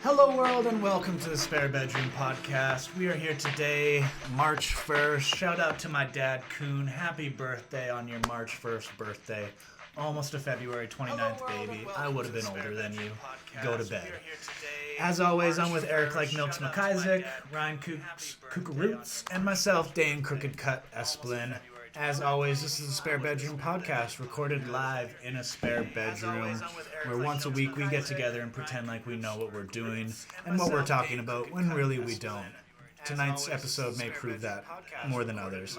Hello world and welcome to the Spare Bedroom Podcast. We are here today, March 1st. Shout out to my dad, Coon. Happy birthday on your March 1st birthday. Almost a February 29th baby. I would have been older than you. Go to bed. As always, I'm with Eric like Milks McIsaac, Ryan Kuks, Kukaroots, and myself, Dane Crooked Cut Esplin. As always, this is the Spare Bedroom Podcast, recorded live in a spare bedroom, where once a week we get together and pretend like we know what we're doing and what we're talking about, when really we don't. Tonight's episode may prove that more than others.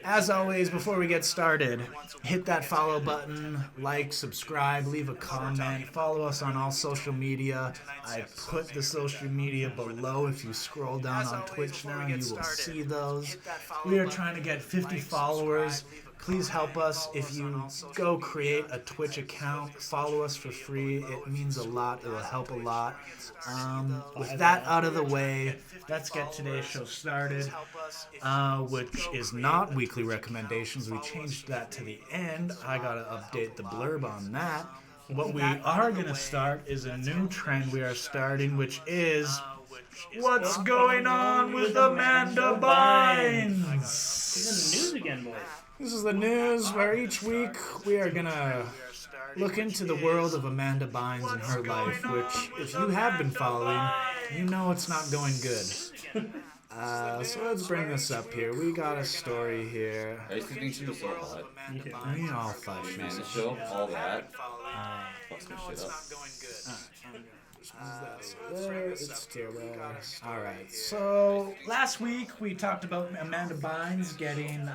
As always, before we get started, hit that follow button, like, subscribe, leave a comment, follow us on all social media. I put the social media below. If you scroll down on Twitch now, you will see those. We are trying to get 50 followers. Please help us. If you go create a Twitch account, follow us for free. It means a lot. It will help a lot. With that out of the way, let's get today's show started, which is not weekly recommendations. We changed that to the end. I gotta update the blurb on that. What we are gonna start is a new trend we are starting, which is what's going on with Amanda Bynes. She's in the news again, boys. This is the news where each week we are gonna look into the world of Amanda Bynes and her life, which, if you have been following, you know it's not going good. So let's bring this up here. We got a story here. I used to think she was so hot. We all thought she Man, was the show, all that. Fucks my shit up. It's still there. Alright, so last week we talked about Amanda Bynes getting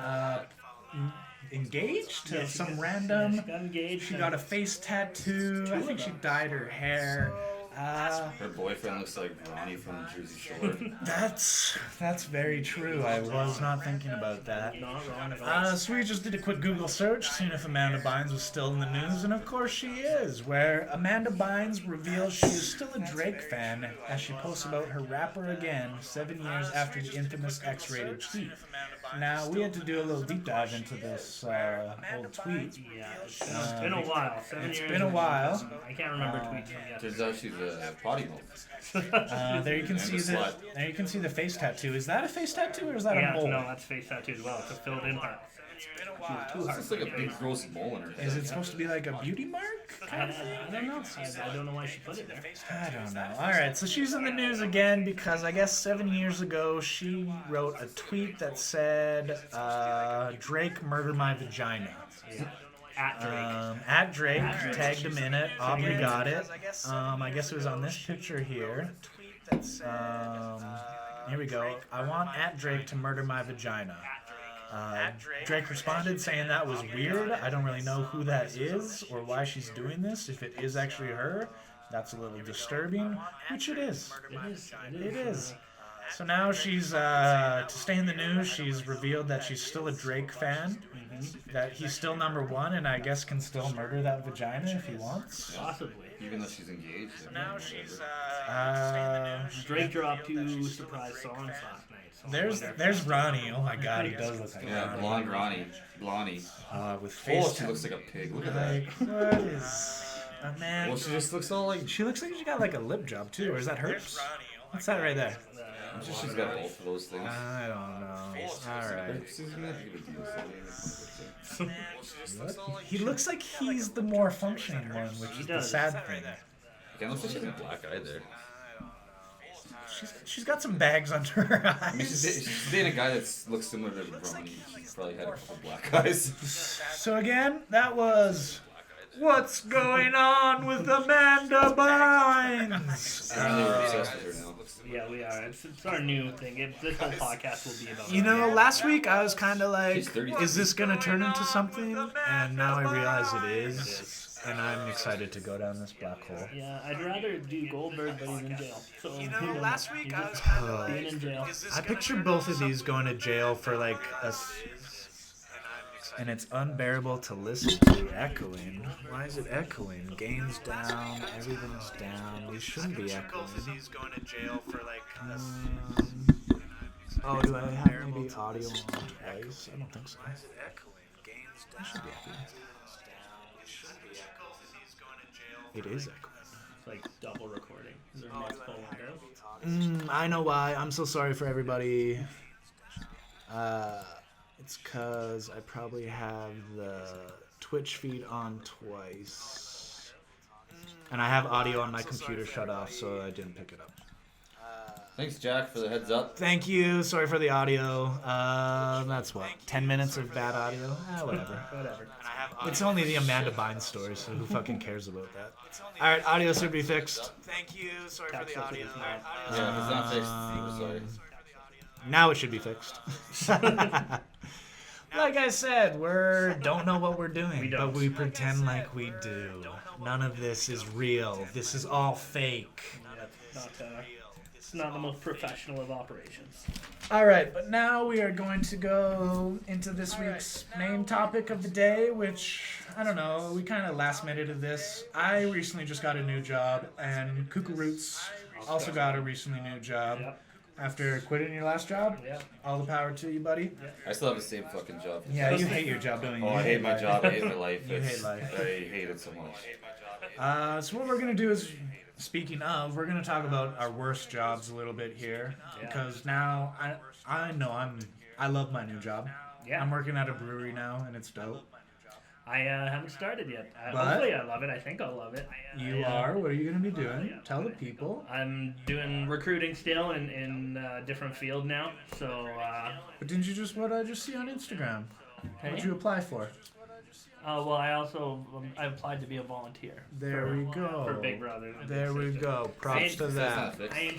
engaged to some random. She got engaged. She got a face tattoo. I think she dyed her hair. Her boyfriend looks like Ronnie from Jersey Shore. That's very true. I was not thinking about that. Not wrong at all. So we just did a quick Google search, seeing if Amanda Bynes was still in the news, and of course she is, where Amanda Bynes reveals she is still a Drake fan as she posts about her rapper again 7 years after the infamous X-rated tweet. Now, we had to do a little deep dive into this old tweet. Yeah, it's been a while. 7 years. It's been a while. I can't remember tweets from yet. Turns out she's a potty mouth. There you can see the face tattoo. Is that a face tattoo or is that a mole? No, that's face tattoo as well. It's a filled-in part. This looks like a big gross mole in her head. Is it supposed to be like a beauty mark? I don't know. I don't know why she put it there. I don't know. Alright, so she's in the news again because I guess 7 years ago she wrote a tweet that said, Drake murdered my vagina. Yeah. At Drake, tagged him in it. Aubrey got it. I guess it was on this picture here. Here we go. I want at Drake to murder my vagina. Drake responded saying that was weird. I don't really know who that is or why she's doing this. If it is actually her, that's a little disturbing, which it is. It is. So now she's, to stay in the news, she's revealed that she's still a Drake fan, that he's still number one, and I guess can still murder that vagina if he wants. Possibly. Even though she's engaged. So now she's, Drake dropped 2 surprise songs last night. So There's Ronnie. Oh my God, he does look like Yeah, Ronnie. blonde Ronnie. Blondie. With face. Oh, she looks like a pig. Look at that. What is a man? Well, she just looks all like... She looks like she got like a lip job too, or is that hers? What's that right there? I'm sure she's got both of those things. I don't know. Alright. She's gonna have to give a deal. He looks like he's the more functioning one, which is the sad thing. It looks like she has a black eye there. She's got some bags under her I mean, eyes. she's dating a guy that looks similar to Ronnie. He's probably had a couple black eyes. So again, that was What's Going On with Amanda Bynes. Apparently we're obsessed with her now. Yeah, we are. It's our new thing. This whole podcast will be about. You know, last week I was kind of like, She's 30. is this going to turn into something? And now I realize it is. And I'm excited to go down this black hole. Yeah, I'd rather do Goldberg, but he's in jail. So, last week I was kind of being in jail. I picture both of these going to jail for like a... And it's unbearable to listen to echoing. Why is it echoing? Gain's down, everything's down. We shouldn't be echoing. Oh, do I have maybe audio on twice? I don't think so. I should be echoing. It is echoing. like double recording? Is there multiple windows? I know why. I'm so sorry for everybody. It's because I probably have the Twitch feed on twice. And I have audio on my computer shut off, so I didn't pick it up. Thanks, Jack, for the heads up. Thank you. Sorry for the audio. That's what? 10 minutes of bad audio? Whatever. It's only the Amanda Bynes story, so who fucking cares about that? Alright, audio should be fixed. Thank you. Sorry for the audio. Yeah, if it's not fixed, we're sorry. Now it should be fixed. Like I said, we don't know what we're doing, but we pretend like we do. None of this is real. This is all fake. It's not the most professional of operations. All right, but now we are going to go into this week's main topic of the day, which, I don't know, we kind of last minute of this. I recently just got a new job, and Kuks also got a recently new job. Yep. After quitting your last job. Yep. All the power to you, buddy. I still have the same fucking job. Yeah, you hate your job, don't you? Oh, I hate my job. I hate my life. You hate life. I hate it so much. So what we're going to do is, speaking of, we're going to talk about our worst jobs a little bit here. Yeah. Because now, I know I love my new job. Yeah. I'm working at a brewery now, and it's dope. I haven't started yet. But Hopefully I love it. I think I'll love it. You are? What are you going to be doing? Tell the people. I'm doing recruiting still in a different field now. So, But didn't you just, what I just see on Instagram? What did you apply for? well, I applied to be a volunteer. There we go. For Big Brother. and There Big we Sister. go. Props to That's that. not fixed. I ain't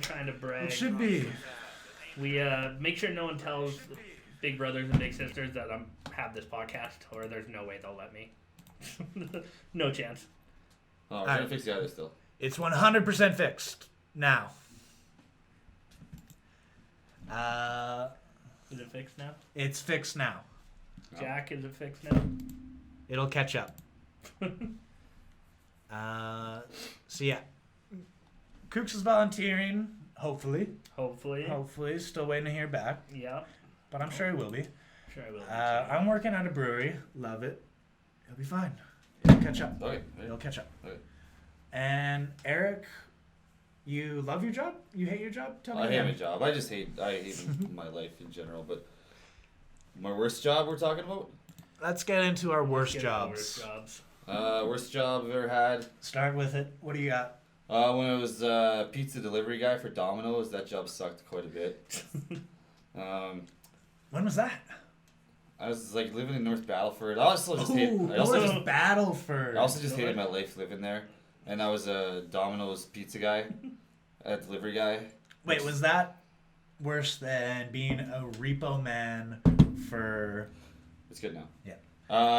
trying to brag. It should be. We make sure no one tells Big Brothers and Big Sisters that I have this podcast, or there's no way they'll let me. No chance. Oh, we're trying to fix the audio still. It's 100% fixed. Now. Is it fixed now? It's fixed now. Jack, is it fixed now? It'll catch up. So yeah. Kuks is volunteering, hopefully. Hopefully. Still waiting to hear back. Yeah. But I'm sure he will be. Sure I will. I'm working at a brewery. Love it. It'll be fine. It'll catch up. Okay. It'll catch up. Okay. And Eric, you love your job? You hate your job? Tell me I hate again. my job. I hate my life in general. But my worst job we're talking about? Let's get into our worst Get our jobs. worst jobs. Worst job I've ever had. Start with it. What do you got? When I was a pizza delivery guy for Domino's, that job sucked quite a bit. When was that? I was like living in North Battleford. I also just hated Battleford. I also just hated my life living there. And I was a Domino's pizza guy, a delivery guy. Wait, was that worse than being a repo man for... It's good now. Yeah.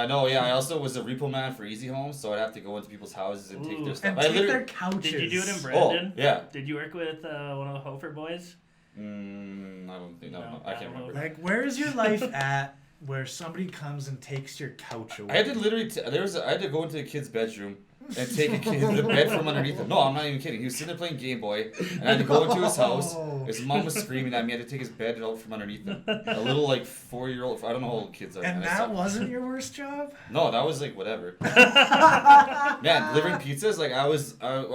No, yeah, I also was a repo man for Easy Homes, so I'd have to go into people's houses and take their stuff. And take their couches. Did you do it in Brandon? Oh, yeah. Did you work with one of the Hofer boys? I don't think, no, I can't remember. Like, where is your life at where somebody comes and takes your couch away? I had to literally, I had to go into a kid's bedroom and take the bed from underneath him. No, I'm not even kidding. He was sitting there playing Game Boy, and I had to go into his house. His mom was screaming at me. I had to take his bed out from underneath him. A little, like, 4-year-old, I don't know how old kids are. And man. that wasn't your worst job? No, that was, like, whatever. Man, delivering pizzas, like,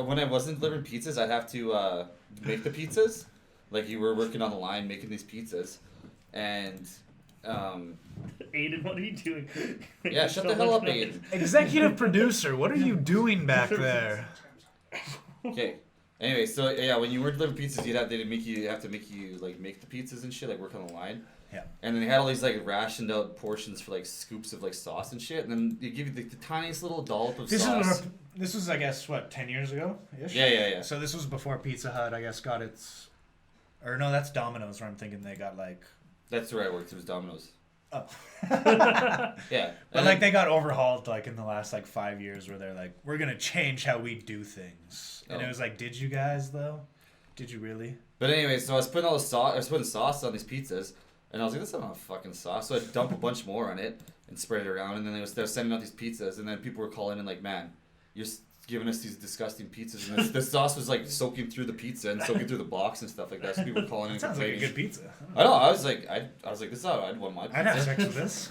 when I wasn't delivering pizzas, I'd have to make the pizzas. Like, you were working on the line making these pizzas. And, Aiden, what are you doing? yeah, shut the hell up, Aiden. Executive producer, what are you doing back there? Okay. Anyway, so yeah, when you were delivering pizzas, they'd have to make you like make the pizzas and shit, like work on the line. Yeah. And then they had all these like rationed out portions for like scoops of like sauce and shit, and then they give you the tiniest little dollop of sauce. This was, I guess, what, 10 years ago? Yeah. So this was before Pizza Hut, I guess, got its... Or no, that's Domino's where I'm thinking they got like... That's where I worked. It was Domino's. Oh. Yeah. But like they got overhauled like in the last like 5 years where they're like, we're going to change how we do things. And it was like, did you guys though? Did you really? But anyway, so I was putting all the sauce. I was putting sauce on these pizzas, and I was like, "That's not enough fucking sauce." So I dumped a bunch more on it and spread it around. And then they were sending out these pizzas, and then people were calling in like, "Man, you're giving us these disgusting pizzas." And the sauce was like soaking through the pizza and soaking through the box and stuff like that. So people were calling in. That sounds like a good pizza. I know. I was like, this is how I'd want my pizza. I'd have sex with this.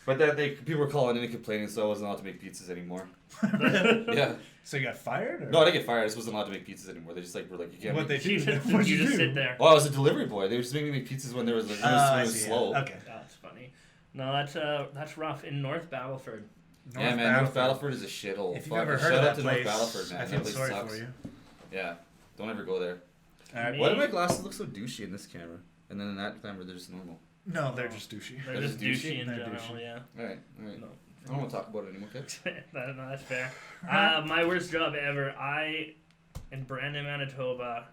But then people were calling in and complaining, so I wasn't allowed to make pizzas anymore. Yeah. So you got fired? Or? No, I didn't get fired. I just wasn't allowed to make pizzas anymore. They just were like, you can't. What make they do? What'd you just sit there? Well, I was a delivery boy. They were just making me make pizzas when there was when it was slow. Yeah. Okay. That's funny. No, that's rough. In North Battleford. North Battleford is a shithole. If you've ever heard Shout of out that to place, North Battleford, man. I That feel place sorry sucks. for you. Yeah, don't ever go there. All right. Why do my glasses look so douchey in this camera? And then in that camera, they're just normal. No, they're just douchey. They're just douchey in general, yeah. Alright. No. I don't want to talk about it anymore, okay? No, that's fair. My worst job ever. In Brandon, Manitoba,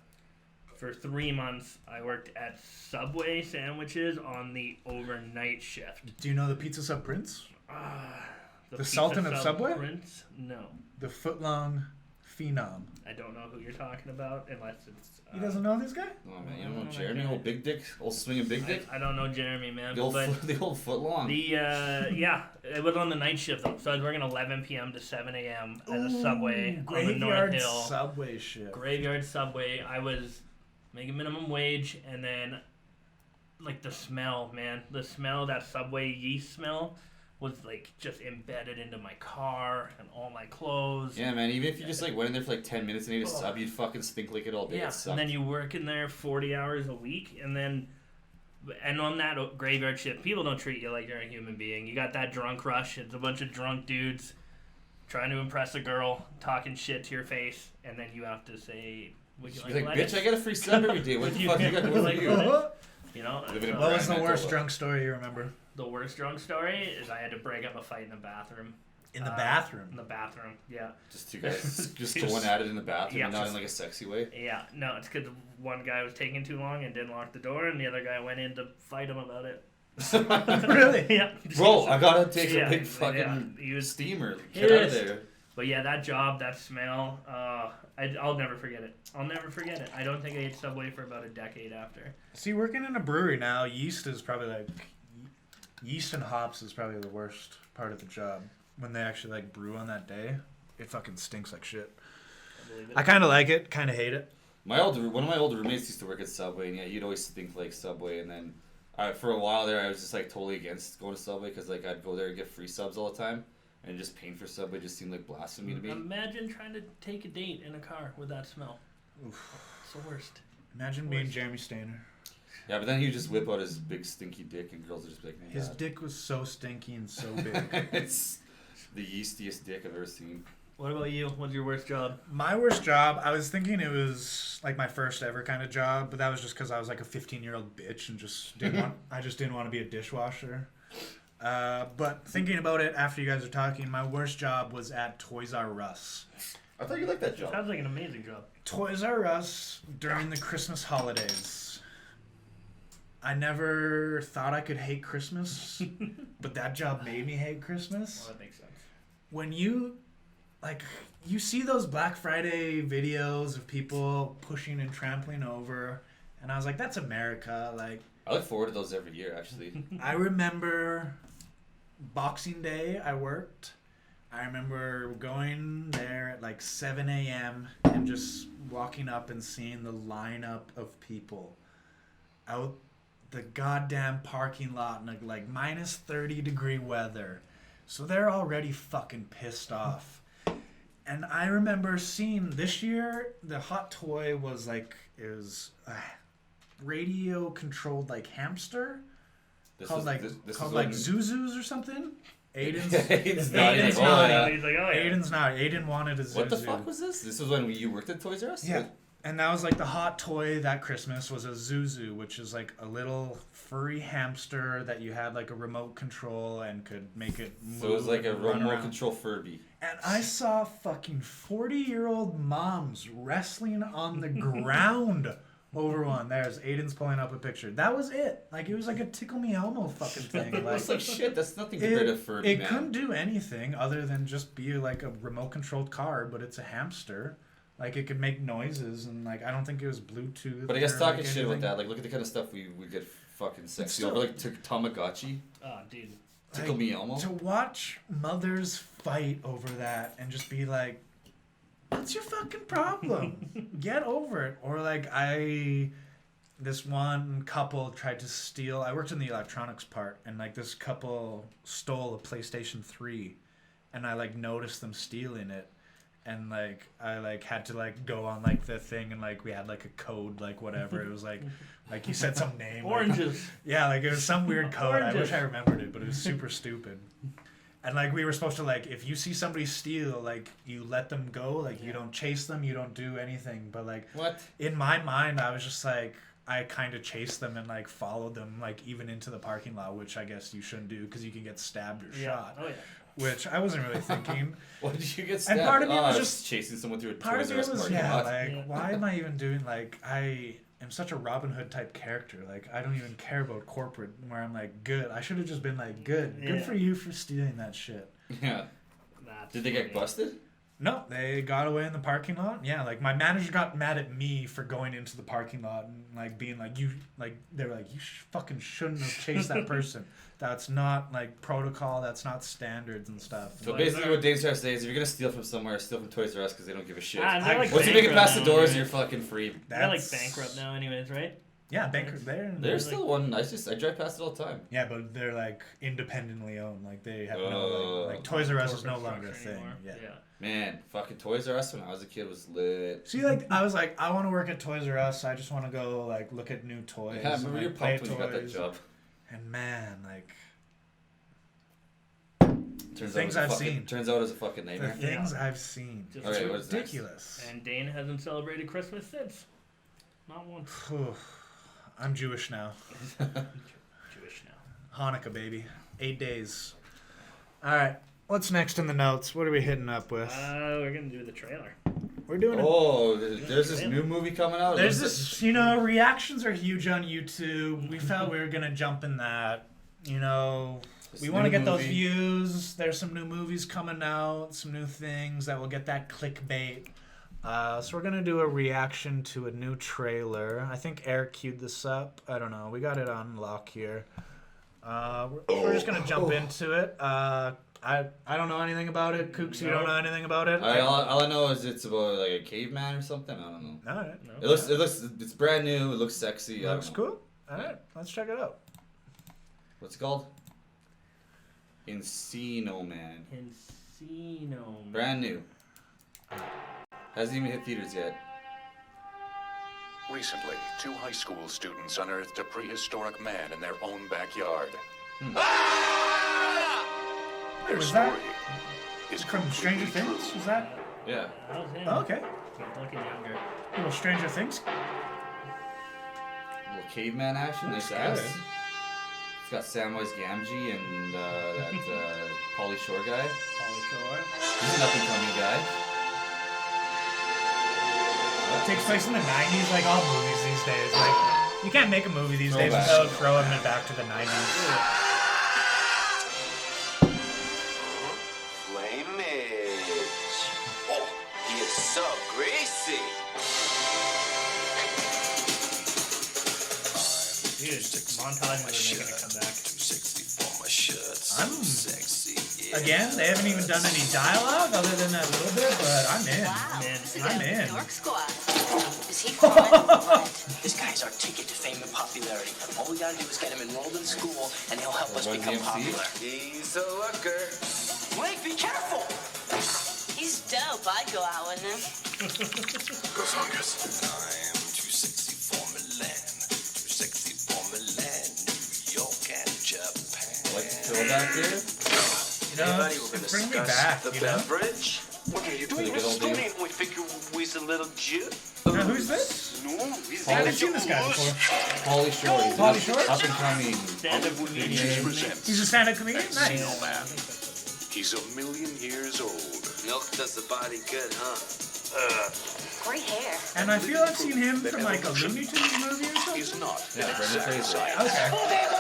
for 3 months, I worked at Subway sandwiches on the overnight shift. Do you know the Pizza Sub Prince? The Pizza Sultan of Sub Subway? Prince? No. The footlong phenom. I don't know who you're talking about unless it's... He doesn't know this guy? Oh man, you don't know Jeremy, old big dick, old swinging big dick. I don't know Jeremy, man. The old foot long. Yeah, it was on the night shift though, so I was working 11 p.m. to 7 a.m. at a Subway on the North Hill. Subway shift. Graveyard Subway. I was making minimum wage, and then like the smell, man, that Subway yeast smell was like just embedded into my car and all my clothes. Yeah, man. Even if you just like went in there for like 10 minutes and ate a sub, you'd fucking stink like it all day. Yeah, and then you work in there 40 hours a week, and on that graveyard shift, people don't treat you like you're a human being. You got that drunk rush. It's a bunch of drunk dudes trying to impress a girl, talking shit to your face, and then you have to say, "Would you like lettuce?" Bitch, I get a free sub every day. What the fuck you got going on you? You know. What was the worst drunk story you remember? The worst drunk story is I had to break up a fight in the bathroom. In the bathroom? In the bathroom, yeah. Just two guys just going at it in the bathroom, and not in like a sexy way. Yeah, no, it's because one guy was taking too long and didn't lock the door, and the other guy went in to fight him about it. Really? Yeah. Bro, I gotta take a big fucking steamer. Get out of there. But yeah, that job, that smell, I'll never forget it. I'll never forget it. I don't think I ate Subway for about a decade after. See, working in a brewery now, yeast and hops is probably the worst part of the job. When they actually like brew on that day, it fucking stinks like shit. I kind of like it, kind of hate it. One of my older roommates used to work at Subway, and yeah, he'd always stink like Subway. And then for a while there, I was just like totally against going to Subway because like I'd go there and get free subs all the time, and just paying for Subway just seemed like blasphemy to me. Imagine trying to take a date in a car with that smell. Oof. It's the worst. Imagine being Jeremy Stainer. Yeah, but then he'd just whip out his big stinky dick, and girls would just be like, his dick was so stinky and so big. It's the yeastiest dick I've ever seen. What about you? What's your worst job? My worst job, I was thinking it was like my first ever kind of job, but that was just because I was like a 15-year-old bitch and just didn't want to be a dishwasher. But thinking about it after you guys are talking, my worst job was at Toys R Us. I thought you liked that job. Sounds like an amazing job. Toys R Us during the Christmas holidays. I never thought I could hate Christmas, but that job made me hate Christmas. Well, that makes sense. When you see those Black Friday videos of people pushing and trampling over, and I was like, that's America. Like, I look forward to those every year, actually. I remember Boxing Day, I worked. I remember going there at like 7 a.m. and just walking up and seeing the lineup of people out the goddamn parking lot in like minus 30 degree weather. So they're already fucking pissed off. And I remember seeing this year, the hot toy was like, it was a radio controlled like hamster called Zuzus or something. Aiden's not. Aiden wanted a Zuzu. What the fuck was this? This was when you worked at Toys R Us? Yeah. And that was like the hot toy that Christmas was a Zuzu, which is like a little furry hamster that you had like a remote control and could make it move. So it was like a remote control Furby. And I saw fucking 40-year-old moms wrestling on the ground over one. There's Aiden's pulling up a picture. That was it. Like it was like a Tickle Me Elmo fucking thing. It was like shit. That's nothing compared to Furby. It couldn't do anything other than just be like a remote controlled car, but it's a hamster. Like, it could make noises, and, like, I don't think it was Bluetooth. But I guess talking shit about that, like, look at the kind of stuff we get fucking sexy over, like, Tamagotchi. Oh, dude. Tickle Me Elmo. To watch mothers fight over that and just be like, what's your fucking problem? Get over it. Or, like, this one couple tried to steal. I worked in the electronics part, and like this couple stole a PlayStation 3, and I like noticed them stealing it, and like I like had to like go on like the thing, and like we had like a code, like whatever. It was like you said some name. Oranges. Like, yeah, like it was some weird code. Oranges. I wish I remembered it, but it was super stupid. And like we were supposed to like, if you see somebody steal, like you let them go, like you don't chase them, you don't do anything. But like What? in my mind, I was just like, I kind of chased them and like followed them like even into the parking lot, which I guess you shouldn't do because you can get stabbed or shot. Oh yeah. Which I wasn't really thinking. What did you get stabbed? And part of me was I just chasing someone through a part Toys of R me Us was parking yeah, lot. like why am I even doing like I am such a Robin Hood type character. Like I don't even care about corporate where I'm like good. I should have just been like good. Good for you for stealing that shit. Yeah. That's Did they get funny. busted? No, they got away in the parking lot. Yeah, like my manager got mad at me for going into the parking lot and like being like you like they were like you fucking shouldn't have chased that person. That's not like protocol. That's not standards and stuff. So Like, basically, what Dave's trying to say is, if you're gonna steal from somewhere, steal from Toys R Us because they don't give a shit. Ah, they're like Once you make it past the bankrupt doors, now, you're anyways. fucking free. They're like That's- bankrupt now, anyways, right? Yeah, bankrupt there. There's still one. I drive past it all the time. Yeah, but they're like independently owned. Like they have no Oh. like Toys R Us is no Corporate longer a structure thing. anymore. Yeah. Man, fucking Toys R Us when I was a kid was lit. See, like I was like, I want to work at Toys R Us. I just want to go like look at new toys. Yeah, I remember and, you're like, play pumped when you got that toys. job. And man, like Turns out it was a fucking the nightmare. things I've seen, Just All right, it's what is next? ridiculous. And Dane hasn't celebrated Christmas since. Not once. I'm Jewish now. Jewish now. Hanukkah, baby. 8 days. All right. What's next in the notes? What are we hitting up with? We're gonna do the trailer. We're doing it. Oh, there's this new movie coming out. There's this, you know, reactions are huge on YouTube. We felt we were going to jump in that. You know, This we want to new get those movie. views. There's some new movies coming out, some new things that will get that clickbait. So we're going to do a reaction to a new trailer. I think Eric queued this up. I don't know. We got it on lock here. We're just going to jump into it. I don't know anything about it. Kuks, you don't know anything about it? All I know is it's about like a caveman or something. I don't know. All right. No. It looks, it's brand new. It looks sexy. I don't Looks know. cool. All right. Let's check it out. What's it called? Encino Man. Encino. Brand new. Hasn't even hit theaters yet. Recently, 2 high school students unearthed a prehistoric man in their own backyard. Their Was that story is from Stranger completely Things? true. Was that? Yeah. That was him. Oh, okay. He's looking younger. Little Stranger Things. Little caveman action. Nice Looks ass. good. It's got Samwise Gamgee and that Pauly Shore guy. Polly Shore. He's an up and coming guy. It takes place in the 90s, like all movies these days. Like, you can't make a movie these days Throwback. without throwing it back to the 90s. Flamage. Oh, he is so greasy. Dude, montage when they're making a comeback. Too sexy for my shirts. I'm- sexy. Yeah. Again, they haven't even done any dialogue other than that little bit, but I'm in. Wow, Man, this is I'm a in. York squad. Is he fun? What? This guy's our ticket to fame and popularity. All we gotta do is get him enrolled in school, and he'll help us Run become DMC? popular. He's a looker. Blake, be careful! He's dope. I'd go out with him. Gozongas. I'm too sexy for Milan. Too sexy for Milan, New York, and Japan. I like the throwback there. You know, Everybody, we're it's gonna bringing me discuss back, the you know? beverage. What are you doing, good old Mr. dude. Stone? We figure we's a little Jew. Now, who's this? No, he's I haven't seen this guy before. Pauly Shore. He's Pauly an Shore? Up and coming. Stand-up comedian. Presents He's a stand-up comedian? Nice. Encino Man. He's 1,000,000 years old. Milk does the body good, huh? Great hair. And I feel I've seen him from like a Looney Tunes movie or something. He's not Yeah, an Brendan exact Fraser. science. Okay.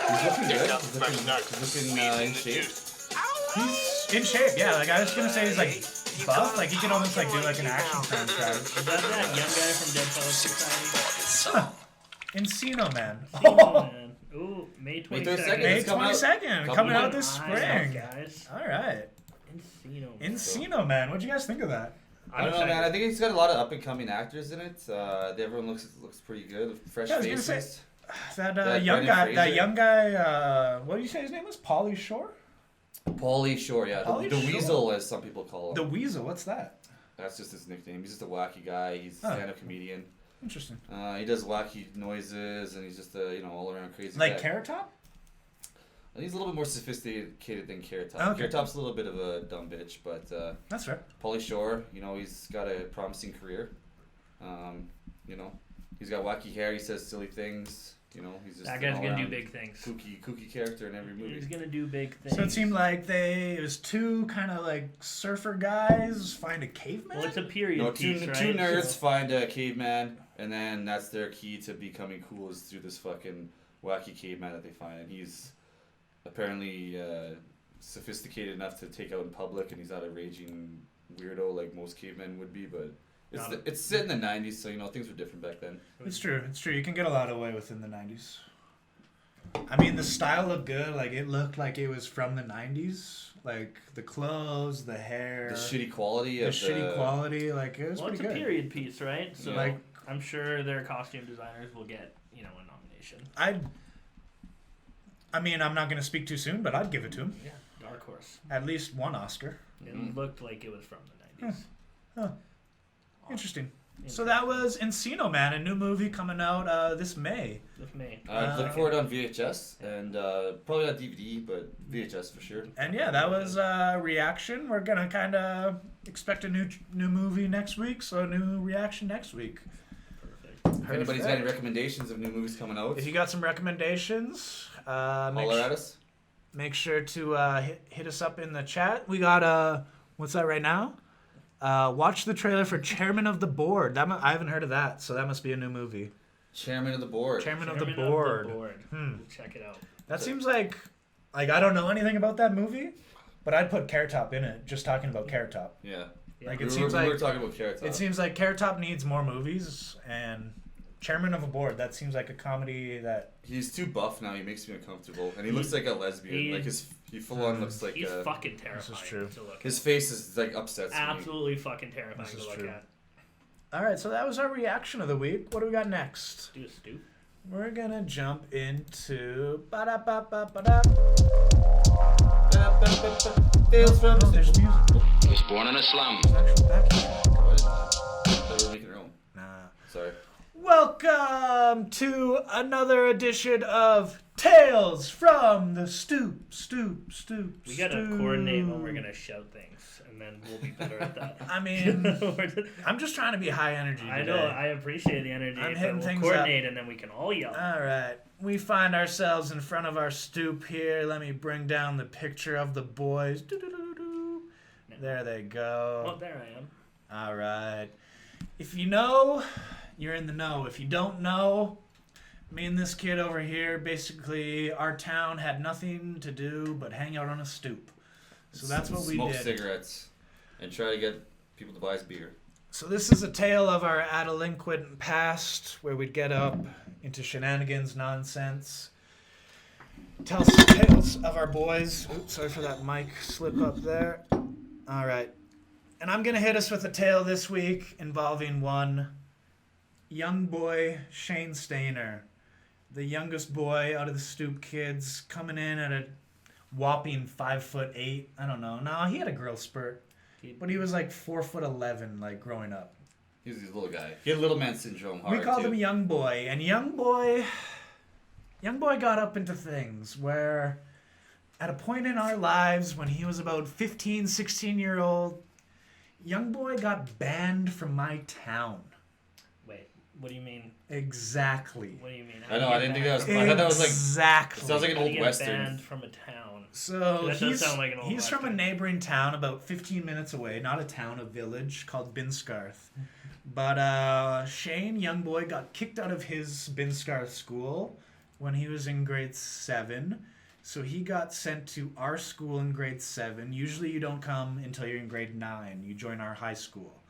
He's looking good. He's looking in shape. He's in shape, yeah. Like, I was gonna say he's like buff. Like, he could almost like do like an action franchise. Is that young guy from Dead Poets Society? Encino Man. Oh, man. Ooh, May 22nd. May 22nd. May It's coming out. 22nd, Couple coming out months. this Eyes up, spring. guys. All right. Encino. Encino Man. What'd you guys think of that? I don't know, man. I think he's got a lot of up and coming actors in it. Everyone looks pretty good, fresh Yeah, I was faces. gonna say, that That young Brendan guy. Fraser. That young guy. What did you say his name was? Pauly Shore. Pauly Shore, yeah, Pauly the Shore. Weasel, as some people call him. The Weasel. What's that? That's just his nickname. He's just a wacky guy. He's a stand-up comedian. Interesting. He does wacky noises, and he's just a all-around crazy Like guy. Carrot Top? I think he's a little bit more sophisticated than Carrot Top. Okay. Carrot Top's a little bit of a dumb bitch, but That's fair. Pauly Shore, he's got a promising career. He's got wacky hair. He says silly things. He's just That an guy's gonna do all-around big things. kooky character in every movie. He's gonna do big things. So it seemed like it was two kind of like surfer guys find a caveman. Well, it's a period piece, right? Two nerds find a caveman, and then that's their key to becoming cool is through this fucking wacky caveman that they find. And he's apparently sophisticated enough to take out in public, and he's not a raging weirdo like most cavemen would be, but it's set in the 90s, so things were different back then. It's true. You can get a lot away with in the 90s. I mean, the style looked good. Like, it looked like it was from the 90s. Like, the clothes, the hair. The shitty quality Like, it was Well, pretty it's good. a period piece, right? So, Yeah. I'm sure their costume designers will get, a nomination. I mean, I'm not going to speak too soon, but I'd give it to him. Yeah, dark horse. At least one Oscar. It looked like it was from the 90s. Huh. Interesting. So that was Encino Man, a new movie coming out this May. With me. Look for it on VHS, and probably not DVD, but VHS for sure. And yeah, that was reaction. We're gonna kind of expect a new movie next week, so a new reaction next week. Perfect. If anybody's got any recommendations of new movies coming out, If you got some recommendations, holler at us. make sure to hit us up in the chat. We got what's that right now? Watch the trailer for Chairman of the Board. I haven't heard of that, so that must be a new movie. Chairman of the Board. Chairman of the Board. Check it out. That seems like I don't know anything about that movie, but I'd put Carrot Top in it. Just talking about Carrot Top. Yeah. Like we it seems like were talking about Carrot Top. it seems like Carrot Top needs more movies, and Chairman of a Board. That seems like a comedy that. He's too buff now. He makes me uncomfortable, and he looks like a lesbian. He full on looks like. He's fucking terrifying. This is true. To look His at. face is like upsets me. Absolutely fucking terrifying This to is look true. at. All right, so that was our reaction of the week. What do we got next? Do a stoop. We're gonna jump into Tales from the There's Stoop. music. Was born in a slum. Actual backing track. They were making their own. Nah. Sorry. Welcome to another edition of Tales from the Stoop. We gotta coordinate when we're gonna shout things, and then we'll be better at that. I mean, I'm just trying to be high energy today. I know, I appreciate the energy, I'm but hitting we'll things coordinate and then we can all yell. All right. We find ourselves in front of our stoop here. Let me bring down the picture of the boys. Doo-doo-doo-doo. There they go. Oh, there I am. All right. If you know, you're in the know. If you don't know, me and this kid over here, basically, our town had nothing to do but hang out on a stoop. So that's what we Smoke did. cigarettes and try to get people to buy us beer. So this is a tale of our adelinquent past, where we'd get up into shenanigans, nonsense. Tell some tales of our boys. Oops, sorry for that mic slip up there. All right. And I'm going to hit us with a tale this week involving one young boy, Shane Stainer. The youngest boy out of the Stoop kids, coming in at a whopping 5'8". I don't know. No, he had a growth spurt. But he was like 4'11", like growing up. He was this little guy. He had little man syndrome. Hard We called too. him Young Boy, and Young Boy got up into things where, at a point in our lives when he was about 15, 16-year-old, Young Boy got banned from my town. Wait, what do you mean? Exactly. What do you mean? I know. I didn't think that was. I thought that was like. Exactly. It sounds like an How do old you get western. banned from a town? So That does sound like an old he's from a western. neighboring town about 15 minutes away, not a town, a village called Binscarth. But Shane, young boy, got kicked out of his Binscarth school when he was in grade 7. So he got sent to our school in grade 7. Usually you don't come until you're in grade 9. You join our high school.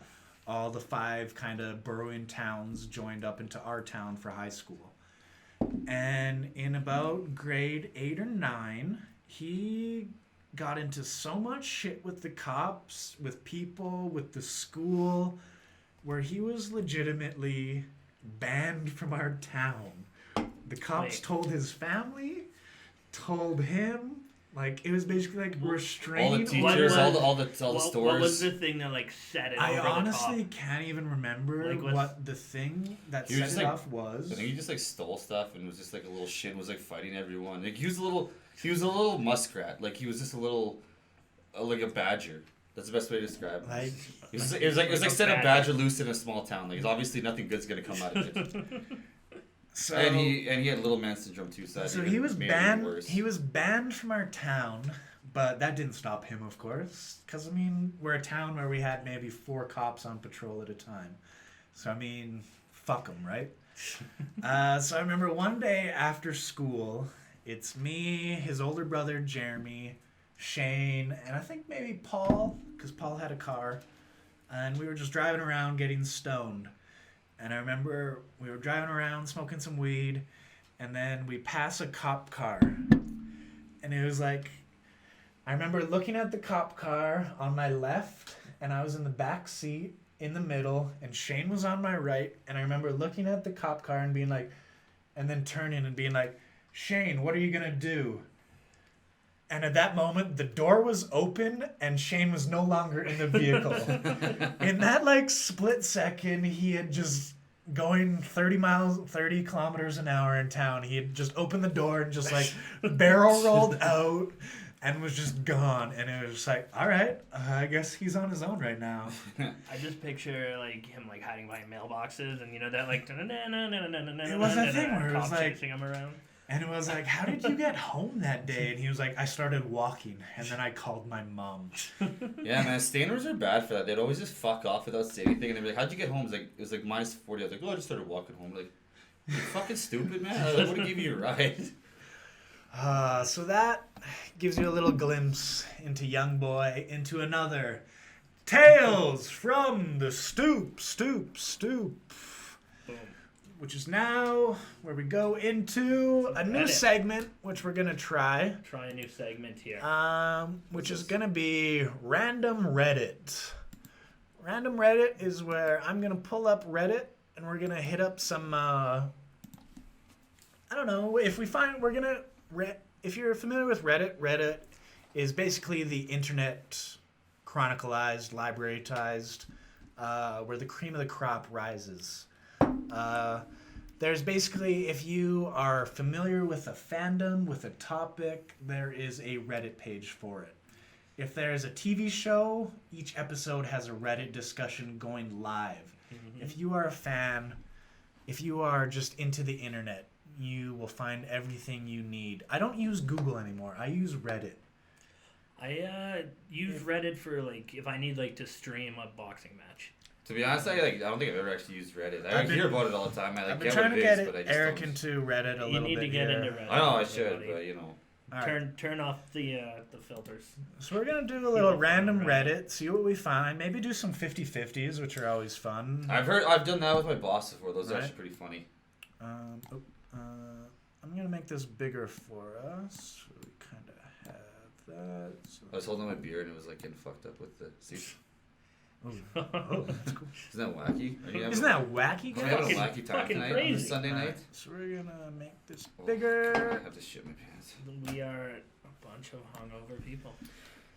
All the 5 kind of burrowing towns joined up into our town for high school. And in about grade 8 or 9, he got into so much shit with the cops, with people, with the school, where he was legitimately banned from our town. The cops Wait. told his family, told him, like it was basically like restraining. All the teachers, all the stores. What was the thing that like set it I over honestly the top? can't even remember Like, what the thing that He was set just, it like, off was. I think he just like stole stuff and was just like a little shit. Was like fighting everyone. Like he was a little muskrat. Like he was just a little, like a badger. That's the best way to describe him. Like, It was like set a badger loose in a small town. Like obviously nothing good's gonna come out of it. so and he had little man syndrome too. So he was made it banned. worse. He was banned from our town, but that didn't stop him, of course. Because I mean, we're a town where we had maybe 4 cops on patrol at a time. So I mean, fuck them, right? So I remember one day after school, it's me, his older brother Jeremy, Shane, and I think maybe Paul, because Paul had a car, and we were just driving around getting stoned. And I remember we were driving around smoking some weed, and then we pass a cop car, and it was like, I remember looking at the cop car on my left, and I was in the back seat in the middle, and Shane was on my right, and I remember looking at the cop car and being like, and then turning and being like, Shane, what are you gonna do? And at that moment, the door was open and Shane was no longer in the vehicle. In that like split second, he had just going 30 kilometers an hour in town. He had just opened the door and just like barrel rolled out and was just gone. And it was just like, all right, I guess he's on his own right now. I just picture like him like hiding behind mailboxes and that like It was that thing where it was like chasing him around. And it was like, how did you get home that day? And he was like, I started walking, and then I called my mom. Yeah, man, Stainers are bad for that. They'd always just fuck off without saying anything, and they'd be like, "How'd you get home?" It was like minus 40. I was like, "Oh, I just started walking home." Like, you're fucking stupid, man. I would have given you a ride. So that gives you a little glimpse into young boy, into another Tales from the Stoop. Which is now where we go into a new Reddit. segment, which we're gonna try. Try a new segment here. Which is gonna be Random Reddit. Random Reddit is where I'm gonna pull up Reddit and we're gonna hit up some. I don't know if we find we're gonna. If you're familiar with Reddit, Reddit is basically the internet chronicalized, libraryized, where the cream of the crop rises. There's basically, if you are familiar with a fandom, with a topic, there is a Reddit page for it. If there's a TV show, each episode has a Reddit discussion going live. Mm-hmm. If you are a fan, if you are just into the internet, you will find everything you need. I don't use Google anymore. I use Reddit. I use Reddit for like if I need like to stream a boxing match. To be honest, I don't think I've ever actually used Reddit. I hear about it all the time. I've been trying to get Eric into Reddit a little bit. You need to get into Reddit. I know I should, but you know. Turn off the filters. So we're going to do a little random Reddit, see what we find. Maybe do some 50-50s, which are always fun. I've done that with my boss before. Those are actually pretty funny. I'm going to make this bigger for us. So we kind of have that. So. I was holding my beer and it was like getting fucked up with the seats. Oh, that's cool. Isn't that wacky? Isn't that wacky, We're having a guys? wacky time tonight crazy. on this Sunday night. So we're going to make this Oh, bigger. I have to shit my pants. We are a bunch of hungover people.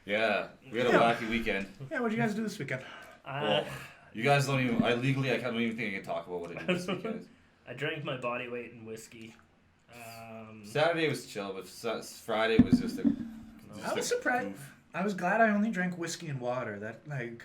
Yeah, we had a wacky weekend. Yeah, what did you guys do this weekend? Well, you guys don't even. I don't even think I can talk about what I did this weekend. I drank my body weight in whiskey. Saturday was chill, but Friday was just a. I was surprised. I was glad I only drank whiskey and water. That like,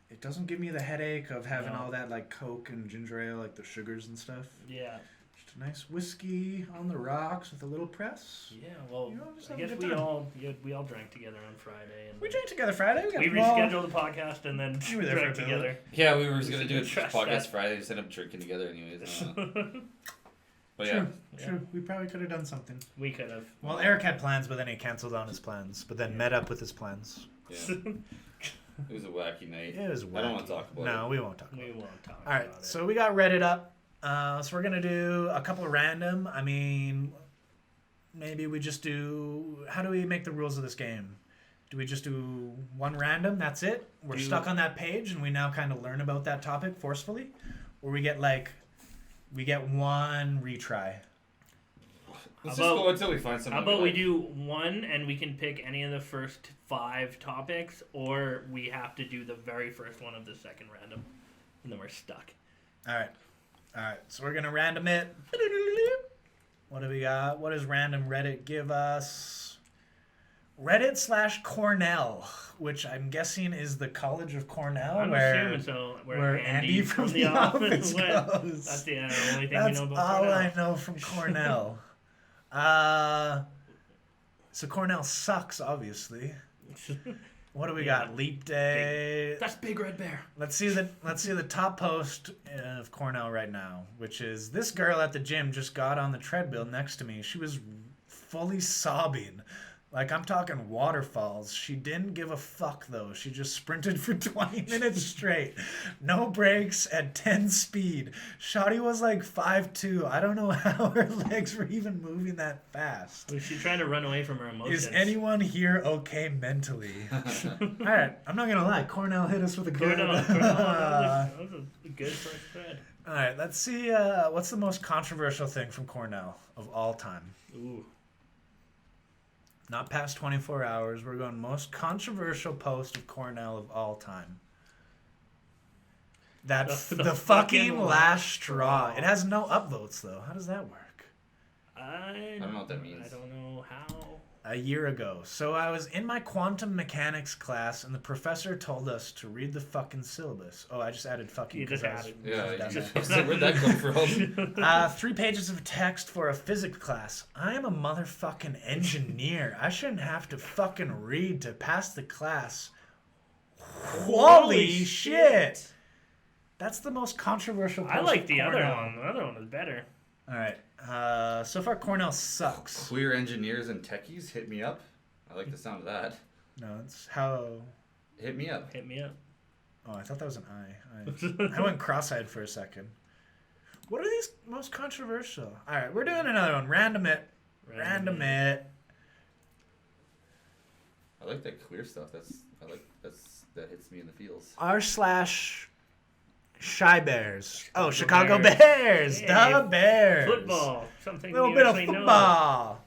it doesn't give me the headache of having all that like Coke and ginger ale, like the sugars and stuff. Yeah. Just a nice whiskey on the rocks with a little press. Yeah. Well, just I have a guess good time. we all drank together on Friday. And We drank together Friday. We rescheduled the podcast and then You were there drank for a bit. together. Yeah, we were gonna do a Trust podcast that. Friday. Just ended up drinking together, anyways. But True, yeah. true. We probably could have done something. We could have. Well, Eric had plans, but then he canceled on his plans. But then met up with his plans. Yeah. It was a wacky night. It was wacky. I don't want to talk about it. No, we won't talk about We it. won't talk All right, about it. so we got Reddit up. So we're going to do a couple of random. I mean, maybe we just do... How do we make the rules of this game? Do we just do one random? That's it? We're stuck on that page and we now kind of learn about that topic forcefully? Or we get one retry? Let's just go until we find something. How about we do one and we can pick any of the first 5 topics, or we have to do the very first one of the second random, and then we're stuck. All right. So we're going to random it. What do we got? What does random Reddit give us? Reddit/Cornell, which I'm guessing is the College of Cornell. I'm assuming so. Where Andy from The Office goes. That's the only thing That's you know about all Cornell. I know from Cornell. So Cornell sucks, obviously. What do we got? Leap Day. That's Big Red Bear. Let's see the top post of Cornell right now, which is this girl at the gym just got on the treadmill next to me. She was fully sobbing. Like, I'm talking waterfalls. She didn't give a fuck, though. She just sprinted for 20 minutes straight. No breaks at 10 speed. Shawty was like 5'2". I don't know how her legs were even moving that fast. Was she trying to run away from her emotions? Is anyone here okay mentally? All right, I'm not going to lie. Cornell hit us with a good... Cornell, that was a good first thread. All right, let's see. What's the most controversial thing from Cornell of all time? Ooh. Not past 24 hours. We're going most controversial post of Cornell of all time. That's the fucking last straw. It has no upvotes, though. How does that work? I don't know what that means. I don't know how. A year ago. So I was in my quantum mechanics class, and the professor told us to read the fucking syllabus. Oh, I just added fucking. You just added. Yeah, done you that. just, where'd that come from? 3 pages of text for a physics class. I am a motherfucking engineer. I shouldn't have to fucking read to pass the class. Holy shit! That's the most controversial post I like of the other Cornell. one. The other one is better. All right. So far, Cornell sucks. Queer engineers and techies, hit me up. I like the sound of that. No, it's how... Hit me up. Hit me up. Oh, I thought that was an I. I went cross-eyed for a second. What are these most controversial? All right, we're doing another one. Random it. I like that queer stuff. That hits me in the feels. R/Shy Bears. Oh, Chicago Bears. Bears. Hey, The Bears. Football. Something A little you bit of actually know. football.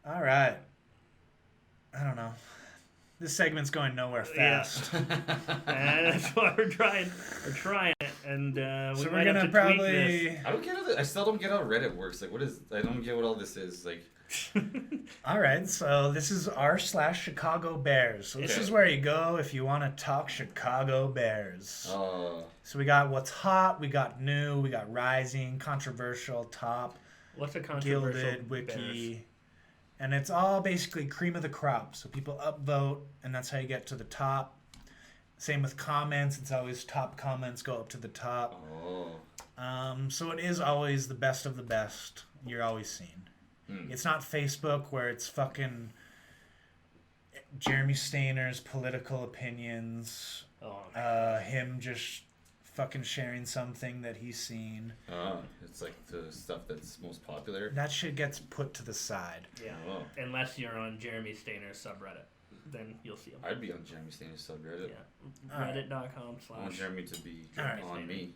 All right. I don't know. This segment's going nowhere fast. And that's why we're trying it, and we So might we're have gonna to tweak this. I don't get how I still don't get how Reddit works. Like, I don't get what all this is. Like, All right, so this is r/Chicago Bears. So this Okay. is where you go if you want to talk Chicago Bears. So we got what's hot, we got new, we got rising, controversial, top, What's a controversial gilded, Bears? wiki. And it's all basically cream of the crop. So people upvote, and that's how you get to the top. Same with comments. It's always top comments go up to the top. So it is always the best of the best you're always seeing. It's not Facebook where it's fucking Jeremy Stainer's political opinions. Him just fucking sharing something that he's seen. It's like the stuff that's most popular. That shit gets put to the side. Yeah, unless you're on Jeremy Stainer's subreddit, then you'll see him. I'd be on Jeremy Stainer's subreddit. Yeah, reddit.com/ I want Jeremy to be Alright. on me.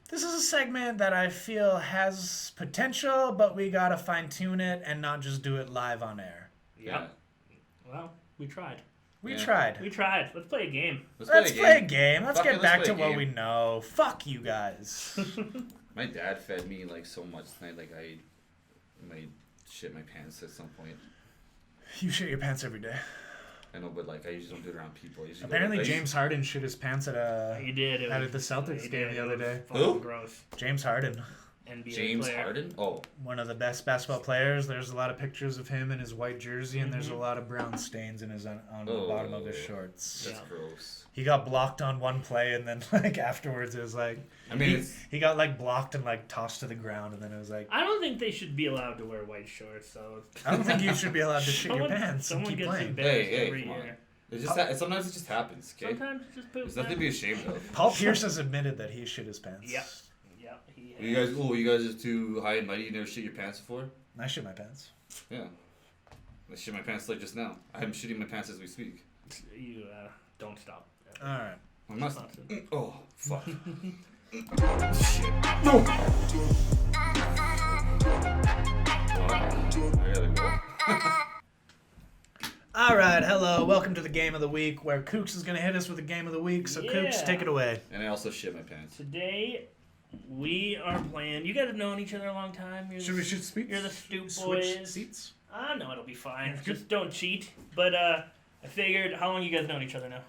This is a segment that I feel has potential, but we gotta fine tune it and not just do it live on air. Yep. Well, we tried. We tried. Let's play a game. Let's play a game. Let's get back to play a what we game. know. Fuck you guys. My dad fed me like so much tonight. Like I might shit my pants at some point. You shit your pants every day. I know, but like I usually don't do it around people. I usually Apparently, James Harden shit his pants at He did. at the Celtics game the other day. Who? Gross. James Harden, NBA James player. Harden. Oh, one of the best basketball players. There's a lot of pictures of him in his white jersey, and there's a lot of brown stains in his on the bottom of his shorts. that's gross. He got blocked on one play, and then like afterwards, it was like I mean, he got like blocked and like tossed to the ground, and then it was like I don't think they should be allowed to wear white shorts. So I don't think you should be allowed to shit your pants and someone keep gets playing. embarrassed Hey, every come on. year. It just sometimes it just happens. Okay, Sometimes it's just poop. there's nothing to be ashamed of. Paul Pierce has admitted that he shit his pants. Yep. He has. You guys are too high and mighty. You never shit your pants before. I shit my pants. Yeah. I shit my pants like just now. I'm shitting my pants as we speak. You don't stop. All right. I must. Sponsored. Oh, fuck. Shit. No! Well, I gotta go. All right. Hello. Welcome to the game of the week, where Kuks is gonna hit us with the game of the week. So Kuks, Yeah. take it away. And I also shit my pants. Today, we are playing. You guys have known each other a long time. You're speak? You're the Stoop Switch boys. seats. No, it'll be fine. Just don't cheat. But I figured, how long you guys known each other now?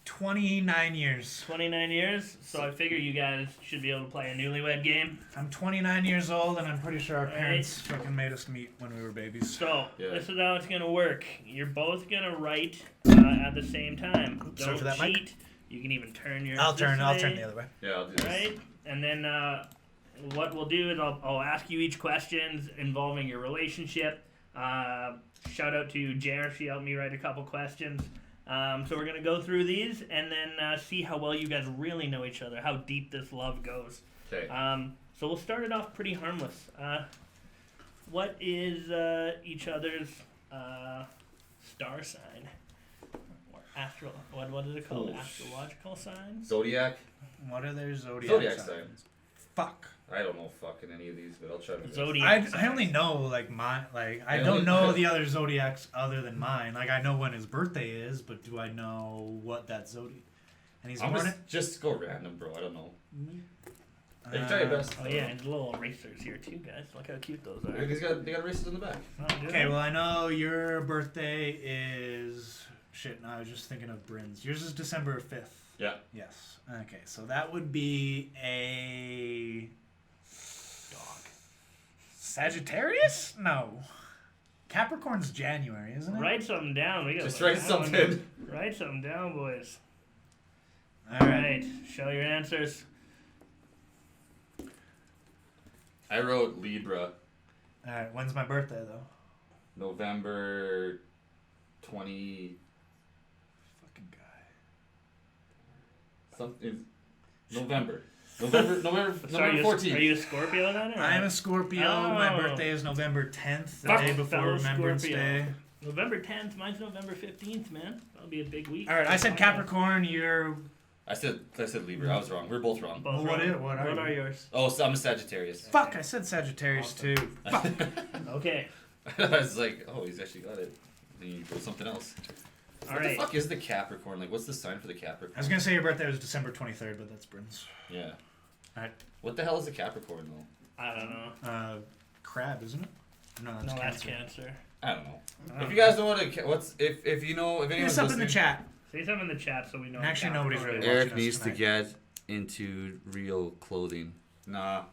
29 years. 29 years. So I figure you guys should be able to play a Newlywed Game. I'm 29 years old, and I'm pretty sure our Right. parents fucking made us meet when we were babies. So Yeah. this is how it's gonna work. You're both gonna write at the same time. Sorry Don't for that, Mike. cheat. You can even turn your. I'll turn the other way. Yeah, I'll do this. Right, and then what we'll do is I'll ask you each questions involving your relationship. Shout out to Jer, she helped me write a couple questions. So we're gonna go through these and then see how well you guys really know each other, how deep this love goes. Okay. So we'll start it off pretty harmless. What is each other's star sign? Or what is it called? Oh, Astrological signs? Zodiac? What are their Zodiac signs? signs. Fuck. I don't know fucking any of these, but I'll try to. Zodiac. I only know like my like I I don't only- know the other zodiacs other than mine. Like I know when his birthday is, but do I know what that zodiac? And he's I'm born just go random, bro. I don't know. at. You try your best. Oh yeah, and little erasers here too, guys. Look how cute those are. They got races in the back. Oh, do Okay, they? well I know your birthday is shit. No, I was just thinking of Bryn's. Yours is December 5th. Yeah. Yes. Okay, so that would be a Dog. Sagittarius? No. Capricorn's January, isn't it? Write something down. We got Just write something. Write something down, boys. All All right. right, show your answers. I wrote Libra, All right. When's my birthday though? November 20. Fucking guy. Something. November. November Sorry, 14th. are you a Scorpio then? or- I am a Scorpio. My Oh. birthday is November 10th, the Fuck, day before fellow Remembrance Scorpio. Day. November 10th. Mine's November 15th, man. That'll be a big week. All right, I said Capricorn. You're I said Libra. I was wrong. We're both wrong. Both Well, wrong. what are you? yours? Oh, so I'm a Sagittarius. fuck. I said Sagittarius too. Fuck. Okay. I was like, oh, he's actually got it. Then you go something else. All What right. the fuck is the Capricorn? Like, what's the sign for the Capricorn? I was gonna say your birthday was December 23rd, but that's Bryn's. Yeah. Alright. What the hell is a Capricorn though? I don't know. Crab, isn't it? No, that's No, Cancer. that's Cancer. I don't know. I don't If you guys know what what's if you know if Hit anyone's us up in listening, the chat. Say something in the chat so we know. Actually, what nobody's Capricorn really is. watching us needs to tonight. get into real clothing. Nah.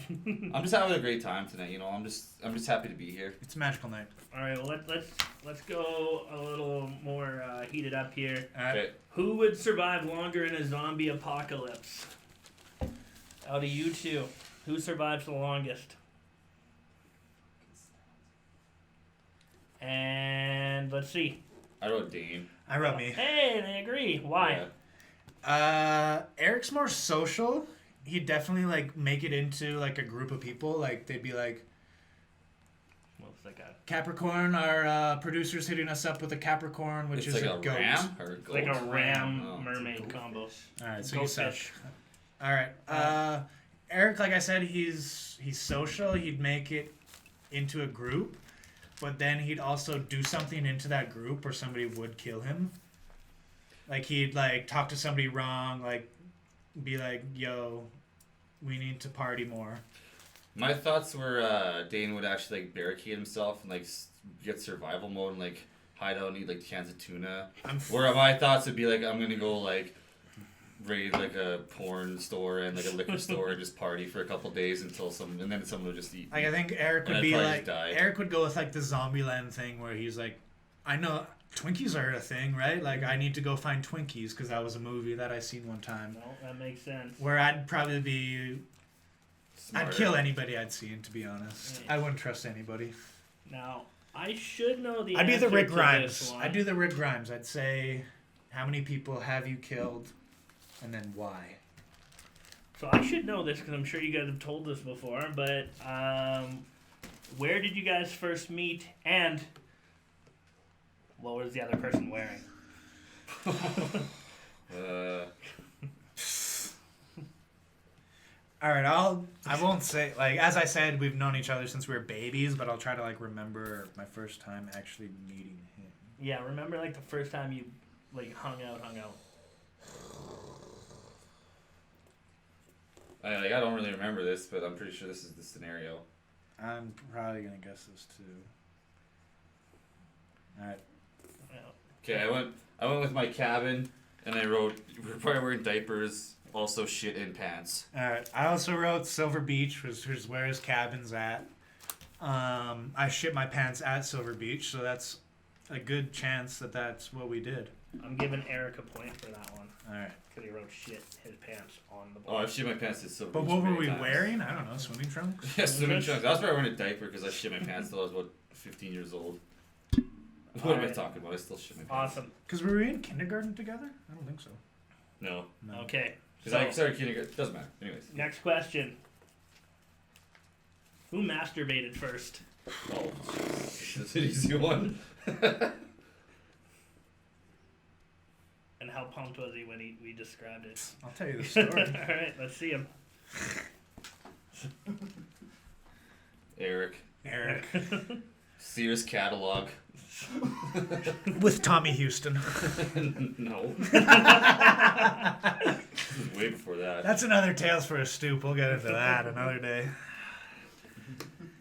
I'm just having a great time tonight. You know, I'm just happy to be here. It's a magical night. All right, well let's go a little more heated up here. Okay. Who would survive longer in a zombie apocalypse? Out of you two, who survives the longest? And let's see. I wrote Dane. I wrote me. Hey, they agree. Why? Yeah. Eric's more social. He'd definitely like make it into like a group of people. Like they'd be like, What's that guy? Capricorn. Our producer's hitting us up with a Capricorn, which It's is like a a goat. ram or a goat. Like a ram Oh. mermaid combo. All right, so you suck. Goatfish. All right. Eric, like I said, he's social. He'd make it into a group, but then he'd also do something into that group or somebody would kill him. Like he'd like talk to somebody wrong, like be like, "Yo, we need to party more." My thoughts were Dane would actually like barricade himself and like get survival mode and like hide out and eat like cans of tuna. Where my thoughts would be like, I'm gonna go like raid like a porn store and like a liquor store and just party for a couple days until and then someone would just eat. Like I think Eric And would I'd be probably like just die. Eric would go with like the Zombieland thing where he's like, I know Twinkies are a thing, right? Like I need to go find Twinkies because that was a movie that I seen one time. No, that makes sense. Where I'd probably be, Smarter. I'd kill anybody I'd seen, to be honest. Yeah. I wouldn't trust anybody. Now, I should know the I'd be the answer Rick to Grimes. this one. I'd do the Rick Grimes. I'd say, how many people have you killed, and then why? So I should know this because I'm sure you guys have told this before, but where did you guys first meet? And What was the other person wearing? All right, I won't say, like, as I said, we've known each other since we were babies, but I'll try to, like, remember my first time actually meeting him. Yeah, remember, like, the first time you, like, hung out. I don't really remember this, but I'm pretty sure this is the scenario. I'm probably going to guess this, too. All right. Okay, I went with my cabin, and I wrote, we were probably wearing diapers, also shit in pants. All right. I also wrote Silver Beach, which is where his cabin's at. I shit my pants at Silver Beach, so that's a good chance that that's what we did. I'm giving Eric a point for that one. All right. Because he wrote shit his pants on the Oh, board. I shit my pants at Silver But Beach what were many we times. wearing? I don't know. Swimming trunks? Yeah, swimming trunks. I was probably wearing a diaper because I shit my pants till I was, what, 15 years old. What am I Alright. talking about? I still shit my pants. Awesome. Because we were in kindergarten together? I don't think so. No. No. Okay. Because So, I started kindergarten. Doesn't matter. Anyways. next question. Who masturbated first? Oh, that's an easy one. And how pumped was he when we described it? I'll tell you the story. Alright, let's see him. Eric. Eric. Sears catalog. With Tommy Houston. No. Way before that. That's another Tales for a Stoop. We'll get into that another day.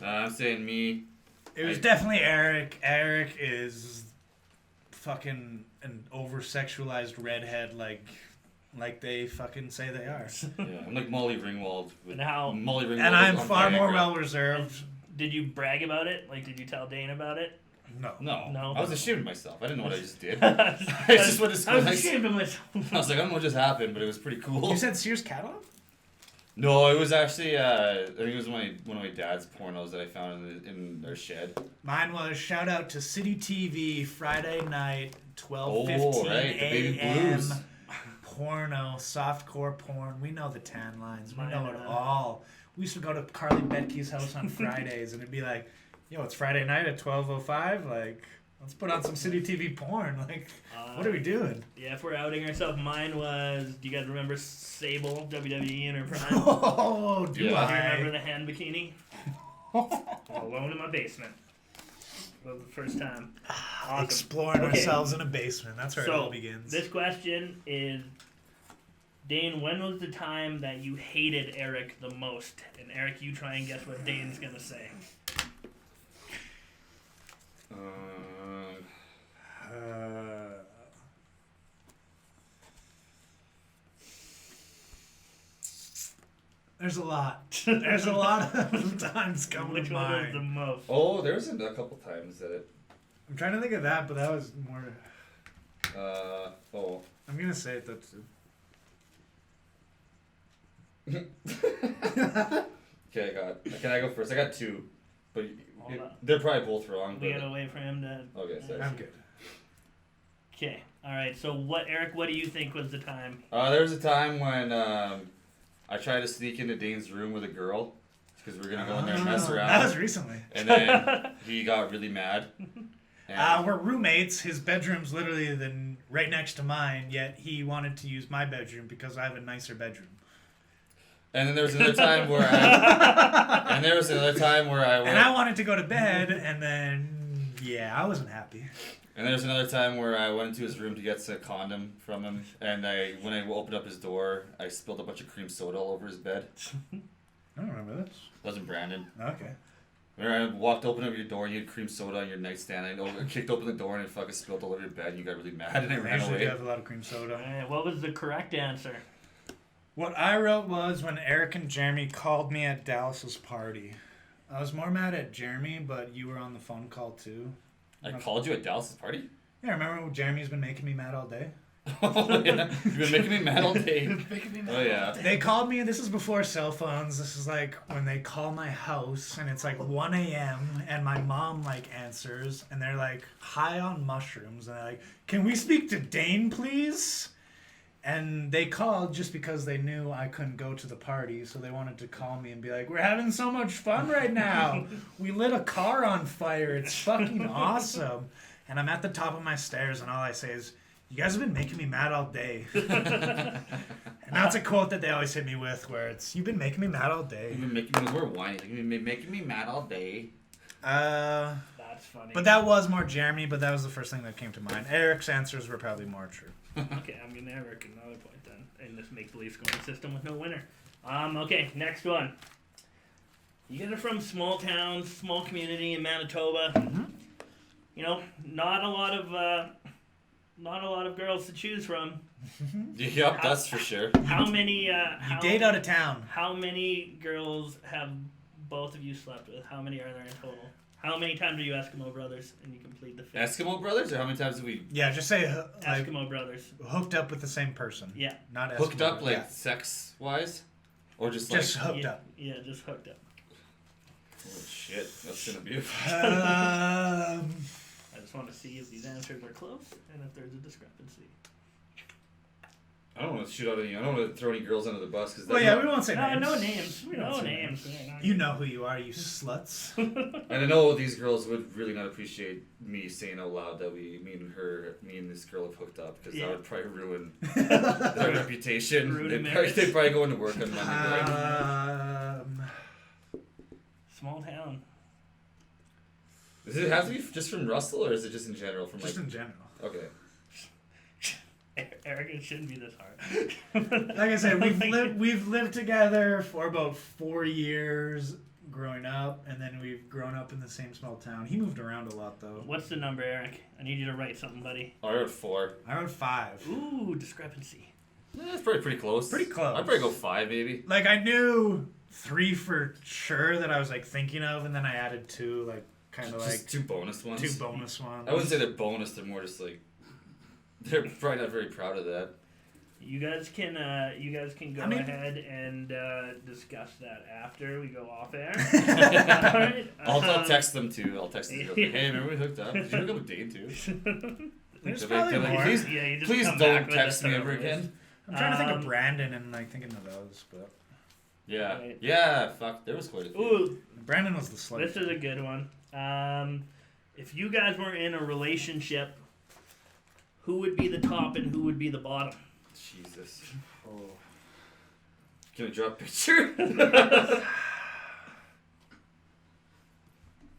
I'm saying me. It was definitely Eric. Eric is fucking an over-sexualized redhead like they fucking say they are. Yeah, I'm like Molly Ringwald. And how- Molly Ringwald And I'm on far more Viagra. well-reserved. Did you brag about it? Like, did you tell Dane about it? No. No. No. I was ashamed of myself. I didn't know what I just did. I just went to I was school. ashamed of myself. I was like, I don't know what just happened, but it was pretty cool. You said Sears catalog? No, it was actually, I think it was one of my dad's pornos that I found in their shed. Mine was shout out to City TV Friday night, 12:15 Oh, right, the Baby a.m. Blues. Porno, softcore porn. We know the tan lines. We Mine, know it all. We used to go to Carly Betke's house on Fridays, and it'd be like, yo, it's Friday night at 12:05. Like, let's put on some City TV porn. Like, what are we doing? Yeah, if we're outing ourselves, mine was. Do you guys remember Sable WWE in her prime? Oh, do Yeah. Do you I? remember the hand bikini? Alone in my basement. That was the first time. Awesome. Exploring Okay. ourselves in a basement. That's where it all So, begins. this question is, Dane, when was the time that you hated Eric the most? And Eric, you try and guess what Dane's gonna say. There's a lot. There's a lot of times coming Which to one was the mind. most? Oh, there was a couple times that it. I'm trying to think of that, but that was more. Oh. I'm gonna say it. That's. Okay, Can I go first? I got two, but Hold on. they're probably both wrong. We But, gotta wait for him to. okay, sorry. I'm good. Okay. All right. So, Eric? What do you think was the time? There was a time when I tried to sneak into Dane's room with a girl because we were gonna go in there and mess around. That was recently. And then he got really mad. And We're roommates. His bedroom's literally right next to mine. Yet he wanted to use my bedroom because I have a nicer bedroom. And then there was another time where I went. And I wanted to go to bed, and then I wasn't happy. And there was another time where I went into his room to get a condom from him, and when I opened up his door, I spilled a bunch of cream soda all over his bed. I don't remember this. Wasn't Brandon. Okay. When I open up your door, and you had cream soda on your nightstand. I kicked open the door and it fucking spilled all over your bed. And you got really mad, and I I ran usually do away. have a lot of cream soda. All right, what was the correct answer? What I wrote was when Eric and Jeremy called me at Dallas's party. I was more mad at Jeremy, but you were on the phone call too. I called you at Dallas's party. Yeah, remember when Jeremy's been making me mad all day? Oh yeah, you've been making me mad all day. Oh yeah. They called me, this is before cell phones. This is like when they call my house and it's like 1 a.m. and my mom like answers and they're like high on mushrooms and they're like, "Can we speak to Dane, please?" And they called just because they knew I couldn't go to the party, so they wanted to call me and be like, "We're having so much fun right now. We lit a car on fire. It's fucking awesome." and I'm at the top of my stairs, and all I say is, "You guys have been making me mad all day." And that's a quote that they always hit me with, where it's, "You've been making me mad all day." You've been making me, we're whiny. You've been making me mad all day. That's funny. But that was more Jeremy, but that was the first thing that came to mind. Eric's answers were probably more true. Okay, I'm gonna Eric another point then in this make-believe scoring system with no winner. Okay, next one. You guys are from small town, small community in Manitoba. Mm-hmm. You know, not a lot of girls to choose from. Yep, that's for sure. How many? You date out of town. How many girls have both of you slept with? How many are there in total? How many times are you Eskimo brothers and you complete the fifth? Eskimo brothers, or how many times have we Yeah, just say like, Eskimo brothers. hooked up with the same person. Yeah. Not Eskimo. hooked up, like Yeah. sex wise, or just Hooked yeah, up. Yeah, just hooked up. Oh shit, that's gonna be. I just want to see if these answers are close and if there's a discrepancy. I don't want to shoot out any. I don't want to throw any girls under the bus because. Well, yeah, we won't say No, names. no names. We don't No say names. You know who you are, you sluts. And I know these girls would really not appreciate me saying out loud that me and this girl have hooked up because Yeah. that would probably ruin their reputation. Ruin They'd probably go into work on Monday. Small town. Does it have to be just from Russell, or is it just in general? From Just like, in general. okay. Eric, it shouldn't be this hard. Like I said, we've lived together for about 4 years growing up, and then we've grown up in the same small town. He moved around a lot, though. What's the number, Eric? I need you to write something, buddy. Oh, I wrote 4. I wrote 5. Ooh, discrepancy. That's probably pretty close. Pretty close. I'd probably go 5, maybe. Like, I knew 3 for sure that I was, like, thinking of, and then I added 2, like, kind of Just like 2 bonus ones. 2 bonus ones. I wouldn't say they're bonus. They're more just like they're probably not very proud of that. You guys can go I mean- ahead and discuss that after we go off air. All right. I'll text them too. I'll text them. Hey, remember we hooked up? Did you hook up with Dane too? There's They're probably like, more. please, Yeah, you just please come don't back with text a me ever thorough list. again. I'm trying to think of Brandon and, like, thinking of those, but Yeah, Right. yeah. Fuck, there was quite a few. Ooh, Brandon was the slut. this is a good one. If you guys were in a relationship, who would be the top and who would be the bottom? Jesus. Oh. Can I draw a picture? I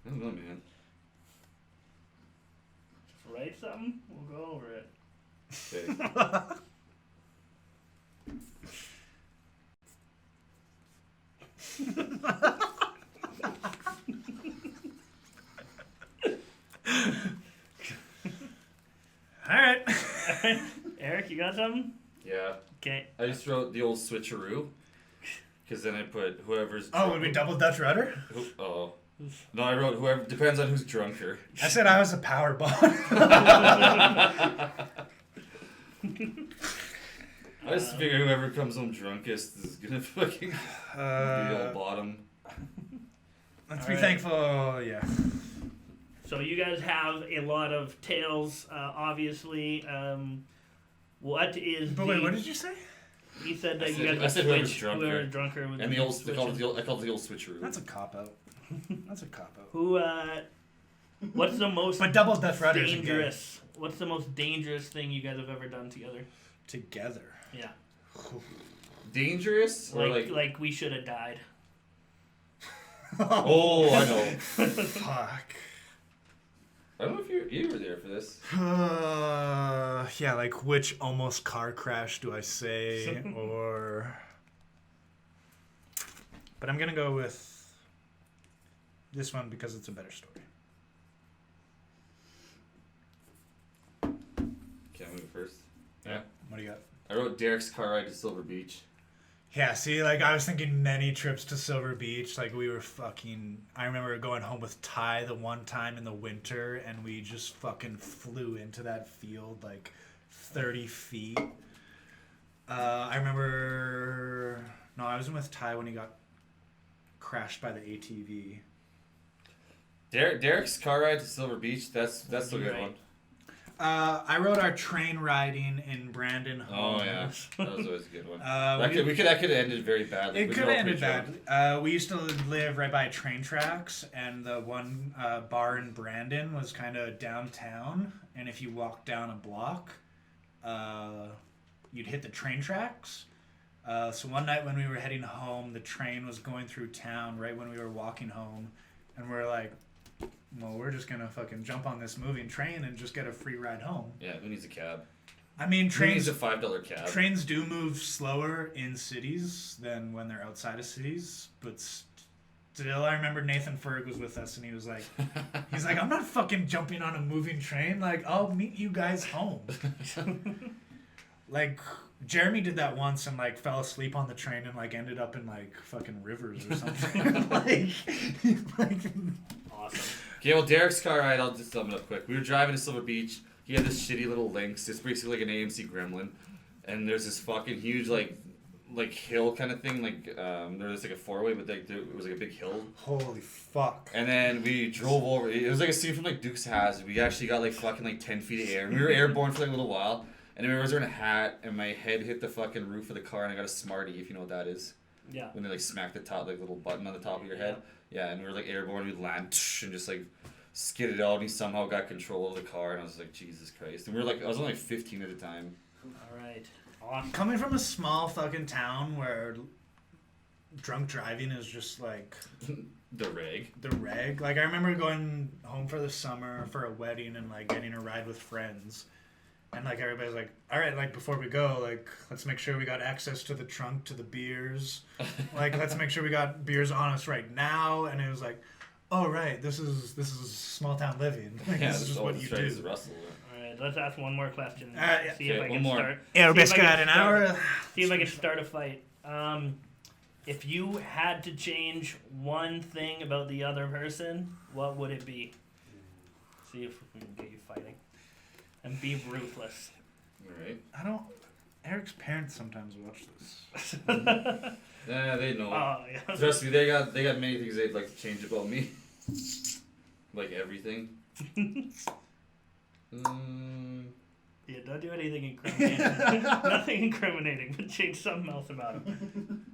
don't know, man. Write something. We'll go over it. Okay. All right. Eric, you got something? Yeah. Okay. I just wrote the old switcheroo. Because then I put whoever's. Oh, would we double Dutch rudder? Oh. No, I wrote whoever. Depends on who's drunker. I said I was a power bomb. I just figure whoever comes home drunkest is gonna fucking be the old bottom. Let's All be right. thankful. Yeah. So you guys have a lot of tales, obviously. What is But the... wait, what did you say? He said I that said- you guys I would said whoever's switch, drunker. whoever's drunker would And the be old, I called switching. it the old switcheroo. That's a cop out. That's a cop out. Who, what's the most But double Dutch rudder is dangerous? What's the most dangerous thing you guys have ever done together? together. Yeah. Dangerous or Like we should have died. Oh, I know. Fuck. I don't know if you were there for this. Yeah, like which almost car crash do I say, or? But I'm gonna go with this one because it's a better story. Okay, I'm moving first. Yeah. What do you got? I wrote Derek's car ride to Silver Beach. Yeah, see, like I was thinking many trips to Silver Beach. Like we were fucking. I remember going home with Ty the one time in the winter, and we just fucking flew into that field like 30 feet. I remember. No, I wasn't with Ty when he got crashed by the ATV. Derek's car ride to Silver Beach. That's the good Right. one. I rode our train riding in Brandon home. Oh yeah, that was always a good one. Uh, that could have ended very badly. It could have ended badly. We used to live right by train tracks, and the one bar in Brandon was kind of downtown. And if you walked down a block, you'd hit the train tracks. So one night when we were heading home, the train was going through town right when we were walking home, and we're like, well, we're just gonna fucking jump on this moving train and just get a free ride home. Yeah, who needs a cab? I mean, Who needs a $5 cab? Trains do move slower in cities than when they're outside of cities, but still, I remember Nathan Ferg was with us, and he was like, I'm not fucking jumping on a moving train. Like, I'll meet you guys home. Like, Jeremy did that once and like fell asleep on the train and like ended up in like fucking rivers or something. like Awesome. Okay, well, Derek's car ride, I'll just sum it up quick. We were driving to Silver Beach. He had this shitty little Lynx. It's basically like an AMC Gremlin. And there's this fucking huge, like hill kind of thing. Like, there was like a four-way, but like, it was like a big hill. Holy fuck. And then we drove over. It was like a scene from like Dukes Hazzard. We actually got like fucking like 10 feet of air. We were airborne for like a little while. And I remember I was wearing a hat, and my head hit the fucking roof of the car, and I got a Smartie, if you know what that is. Yeah. When they like smack the top, like little button on the top of your head. Yeah, and we were like airborne, we'd land and just like skidded out, and he somehow got control of the car, and I was like, Jesus Christ. And we were like, I was only like 15 at a time. Alright. Awesome. Coming from a small fucking town where drunk driving is just like The reg. Like, I remember going home for the summer for a wedding and like getting a ride with friends. And like everybody's like, all right, like before we go, like let's make sure we got access to the trunk to the beers. Like let's make sure we got beers on us right now. And it was like, oh right, this is small town living. Like, Yeah, this is just what you do. Russell. Alright, let's ask one more question. Yeah. See if I one can more. start. Aerobisc got an hour. See if I can start a fight. If you had to change one thing about the other person, what would it be? See if we can get you fighting. And be ruthless. Alright. Eric's parents sometimes watch this. Yeah, they know. Oh, yeah. Trust me, they got many things they'd like to change about me. Like everything. Yeah, don't do anything incriminating. Nothing incriminating, but change something else about him.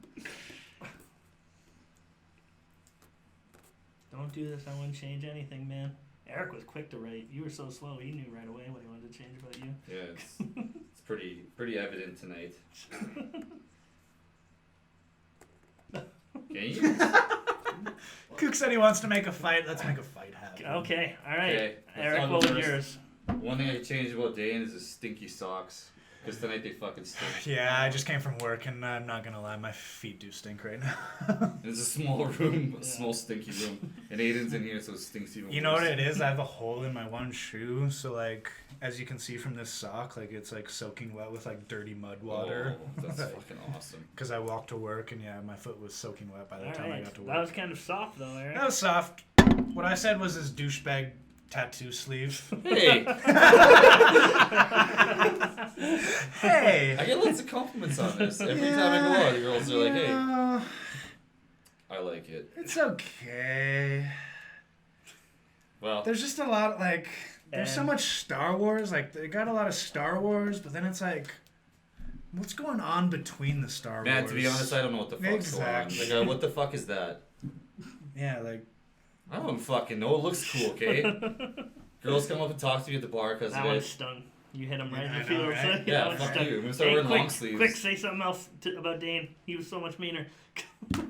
Don't do this, I wouldn't change anything, man. Eric was quick to write. You were so slow, he knew right away what he wanted to change about you. Yeah, it's pretty evident tonight. Okay. Kuks said he wants to make a fight. Let's make a fight happen. Okay, alright. Okay, Eric, let's what go was first. yours? One thing I could change about Dane is his stinky socks. Because tonight they fucking stink. Yeah, I just came from work, and I'm not gonna lie, my feet do stink right now. It's a small room, a small stinky room. And Aiden's in here, so it stinks even You know what worse. it is? I have a hole in my one shoe, so like, as you can see from this sock, like it's like soaking wet with like dirty mud water. Oh, that's fucking awesome. Because I walked to work, and yeah, my foot was soaking wet by the time I Alright, got to work. that was kind of soft though, Eric. That was soft. What I said was his douchebag tattoo sleeve. Hey! Hey! I get lots of compliments on this. Every time I go out, the girls are like, hey, I like it. It's okay. Well, There's just a lot, like, there's so And- much Star Wars. Like, they got a lot of Star Wars, but then it's like, what's going on between the Star Wars? man, to be honest, I don't know what the fuck's Exactly. going on. Like, what the fuck is that? Yeah, like, I don't fucking know. It looks cool, okay? Girls come up and talk to you at the bar because That of one it. stung. You hit him right Yeah, in I the field. know, right? That Yeah, one fuck stung. you. I'm gonna start wearing long sleeves. Quick, say something else about Dane. He was so much meaner.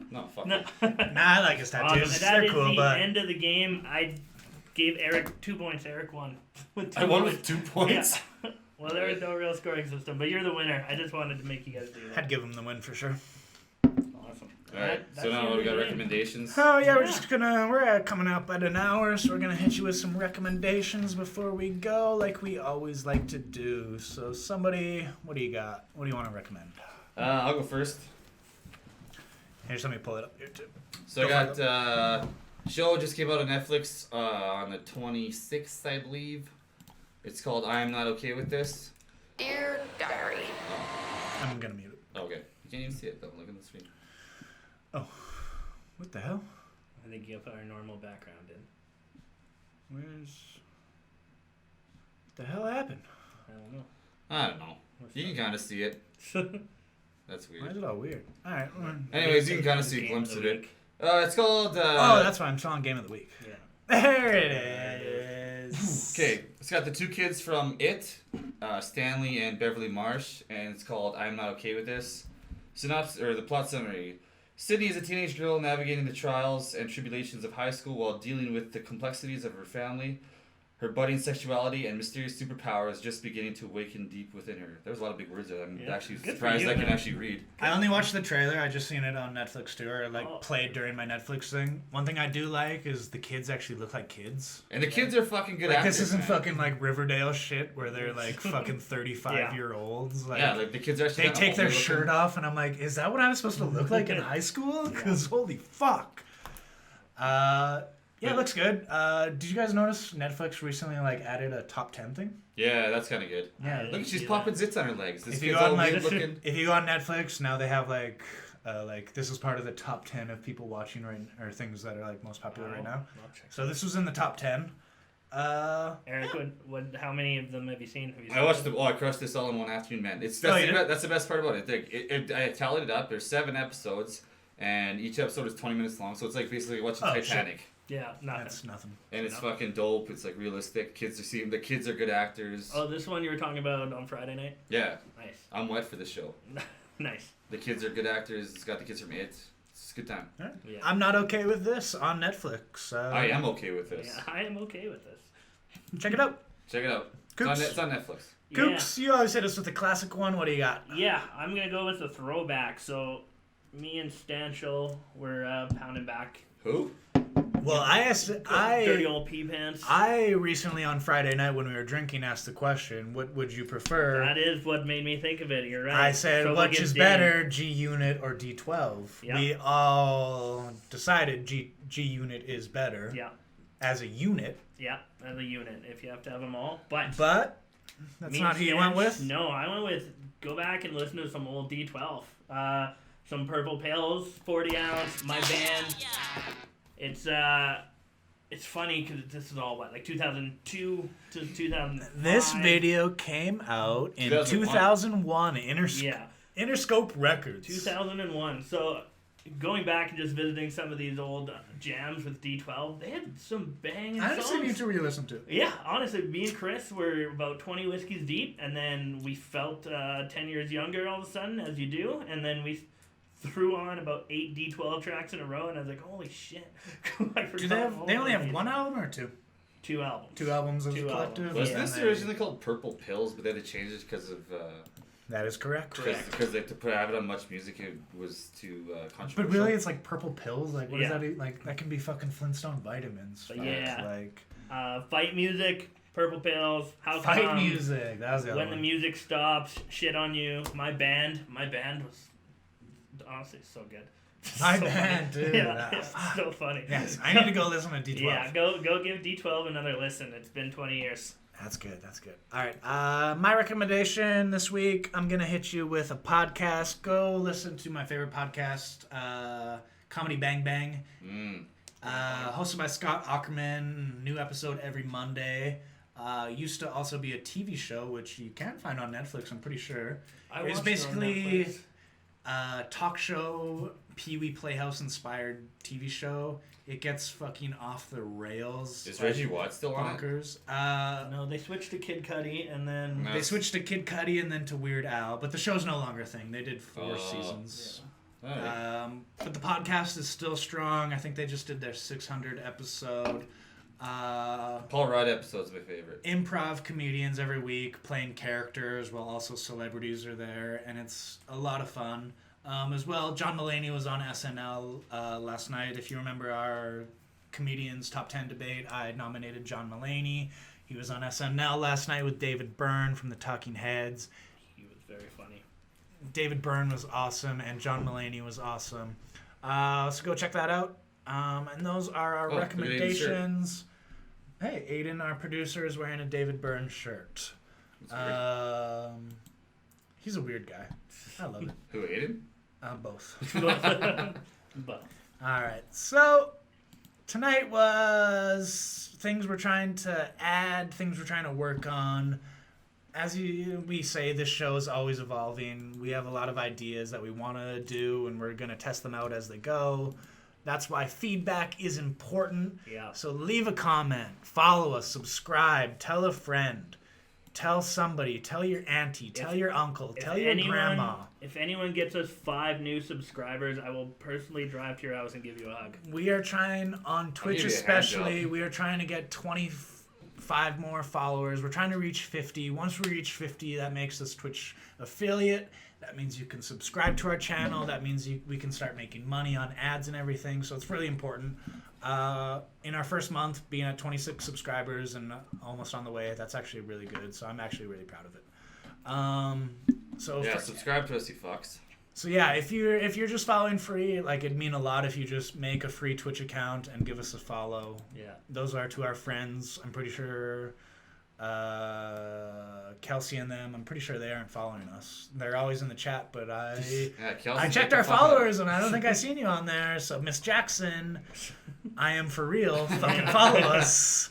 No, fuck No. it. nah, I like his tattoos. That They're is cool, the but end of the game. I gave Eric 2 points. Eric won. With 2 I won points. with 2 points. Yeah. Well, there was no real scoring system, but you're the winner. I just wanted to make you guys do that. I'd give him the win for sure. Awesome. Alright, That's so the now end we of got the game. recommendations. Oh yeah, we're Yeah. just gonna coming up at an hour, so we're gonna hit you with some recommendations before we go, like we always like to do. So somebody, what do you got? What do you want to recommend? I'll go first. Here's, let me pull it up here too. So I got show just came out on Netflix on the 26th, I believe. It's called I Am Not Okay With This. Dear Diary. I'm gonna mute it. Okay. You can't even see it though. Look at the screen. Oh, what the hell? I think you put our normal background in. Where's? The hell happened? I don't know. You can kind of see it. That's Why weird. is it all weird? All right. Anyways, you can kind of see a glimpse of it. It's called... oh, that's why I'm showing Game of the Week. Yeah. There it is. Okay, it's got the two kids from It, Stanley and Beverly Marsh, and it's called I'm Not Okay With This. The plot summary. Sydney is a teenage girl navigating the trials and tribulations of high school while dealing with the complexities of her family. Her budding sexuality and mysterious superpowers just beginning to awaken deep within her. There was a lot of big words there. I'm actually surprised I can actually read. I only watched the trailer. I just seen it on Netflix too, or played during my Netflix thing. One thing I do like is the kids actually look like kids. And the kids are fucking good like, actors. This isn't man. fucking like Riverdale shit where they're like fucking 35-year-olds. Like, yeah, like the kids are actually they take their shirt off, and I'm like, is that what I was supposed to look like in high school? Because holy fuck. Yeah, it looks good. Did you guys notice Netflix recently added a top 10 thing? Yeah, that's kind of good. Yeah, look, she's popping zits on her legs. This if you kid's go all on weird looking. if you go on Netflix now, they have this is part of the top 10 of people watching or things that are most popular right now. So this was in the top 10. Eric, how many of them have you seen? I watched them. I crushed this all in one afternoon, man. That's the best part about it. I tallied it up. There's 7 episodes, and each episode is 20 minutes long. So it's like basically watching Titanic. Shit. Yeah, nothing. That's nothing. And it's fucking dope. It's like realistic. The kids are good actors. Oh, this one you were talking about on Friday night? Yeah. Nice. I'm wet for this show. Nice. The kids are good actors. It's got the kids from It. It's a good time. Right. Yeah. I'm Not Okay With This on Netflix. I am okay with this. Yeah, I am okay with this. Check it out. Check it out. Kuks. It's on Netflix. Kuks, you always hit us with the classic one. What do you got? Yeah, I'm going to go with a throwback. So me and Stanchel were pounding back. Who? Well, Dirty old pee pants. I recently on Friday night when we were drinking asked the question, what would you prefer? That is what made me think of it. You're right. I said, which is better, G Unit or D12? Yep. We all decided G Unit is better. Yeah. As a unit. Yeah, as a unit, if you have to have them all. But that's not who you went with? No, I went with, go back and listen to some old D12. Some Purple Pills, 40 ounce, my band. It's funny because this is all 2002 to 2005. This video came out in 2001. Interscope Records. 2001. So going back and just visiting some of these old jams with D12, they had some banging songs. I honestly need to re-listen to. Yeah, honestly, me and Chris were about 20 whiskeys deep, and then we felt 10 years younger all of a sudden, as you do, and then we threw on about 8 D12 tracks in a row, and I was like, holy shit. Do they only have one album or two? 2 albums. 2 albums as a collective? Was this originally called Purple Pills, but they had to change it because of... that is correct. Because they had to have it on Much Music, it was too controversial. But really, it's like Purple Pills? What is that? That can be fucking Flintstone vitamins. But fight music, Purple Pills, How Come? Fight music, that was the other When one. the music stops, Shit on You. My band was... honestly so good. My band, dude. Yeah, it's so funny. Yes, I need to go listen to D12. Yeah, go give D12 another listen. It's been 20 years. That's good. All right. My recommendation this week, I'm going to hit you with a podcast. Go listen to my favorite podcast, Comedy Bang Bang. Hosted by Scott Aukerman. New episode every Monday. Used to also be a TV show, which you can find on Netflix, I'm pretty sure. It's basically talk show, Pee-wee Playhouse inspired TV show. It gets fucking off the rails. Is Reggie Watts still on bonkers. No, they switched to Kid Cudi and then... They switched to Kid Cudi and then to Weird Al, but the show's no longer a thing. They did 4 seasons. Yeah. But the podcast is still strong. I think they just did their 600 episode. Paul Rudd episode's my favorite. Improv comedians every week playing characters while also celebrities are there, and it's a lot of fun. As well, John Mulaney was on SNL last night. If you remember our comedians top 10 debate, I nominated John Mulaney. He was on SNL last night with David Byrne from the Talking Heads. He was very funny. David Byrne was awesome, and John Mulaney was awesome. So go check that out. And those are our recommendations. Hey, Aiden, our producer, is wearing a David Byrne shirt. He's a weird guy. I love it. Who, Aiden? Both. But All right. So tonight was things we're trying to add, things we're trying to work on. As we say, this show is always evolving. We have a lot of ideas that we want to do, and we're going to test them out as they go. That's why feedback is important. Yeah. So leave a comment, follow us, subscribe, tell a friend, tell somebody, tell your auntie, tell your uncle, tell your grandma. If anyone gets us 5 new subscribers, I will personally drive to your house and give you a hug. We are trying, on Twitch give you a hand especially, job. we are trying to get 25 more followers. We're trying to reach 50. Once we reach 50, that makes us Twitch affiliate. That means you can subscribe to our channel. That means we can start making money on ads and everything. So it's really important. In our first month, being at 26 subscribers and almost on the way, that's actually really good. So I'm actually really proud of it. Subscribe to us, you fucks. So yeah, if you're just following free, like, it'd mean a lot if you just make a free Twitch account and give us a follow. Yeah. Those are to our friends. I'm pretty sure Kelsey and them, I'm pretty sure they aren't following us. They're always in the chat, but I checked our followers and I don't think I seen you on there. So Miss Jackson, I am for real. Fucking follow us.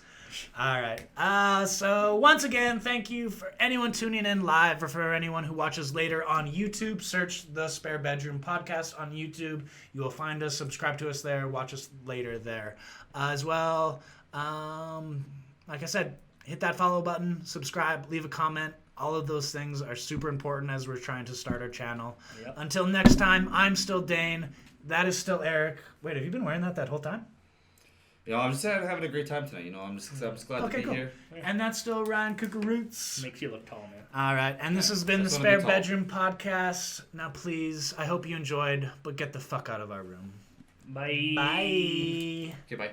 All right. So once again, thank you for anyone tuning in live or for anyone who watches later on YouTube. Search the Spare Bedroom Podcast on YouTube. You will find us. Subscribe to us there. Watch us later there. As well, like I said, hit that follow button, subscribe, leave a comment. All of those things are super important as we're trying to start our channel. Yep. Until next time, I'm still Dane. That is still Eric. Wait, have you been wearing that whole time? I'm just having a great time tonight. I'm just glad to be here. And that's still Ryan Kukaroots. Makes you look tall, man. All right, and this has been the Just wanna Spare be tall. Bedroom Podcast. Now, please, I hope you enjoyed, but get the fuck out of our room. Bye. Bye. Okay, bye.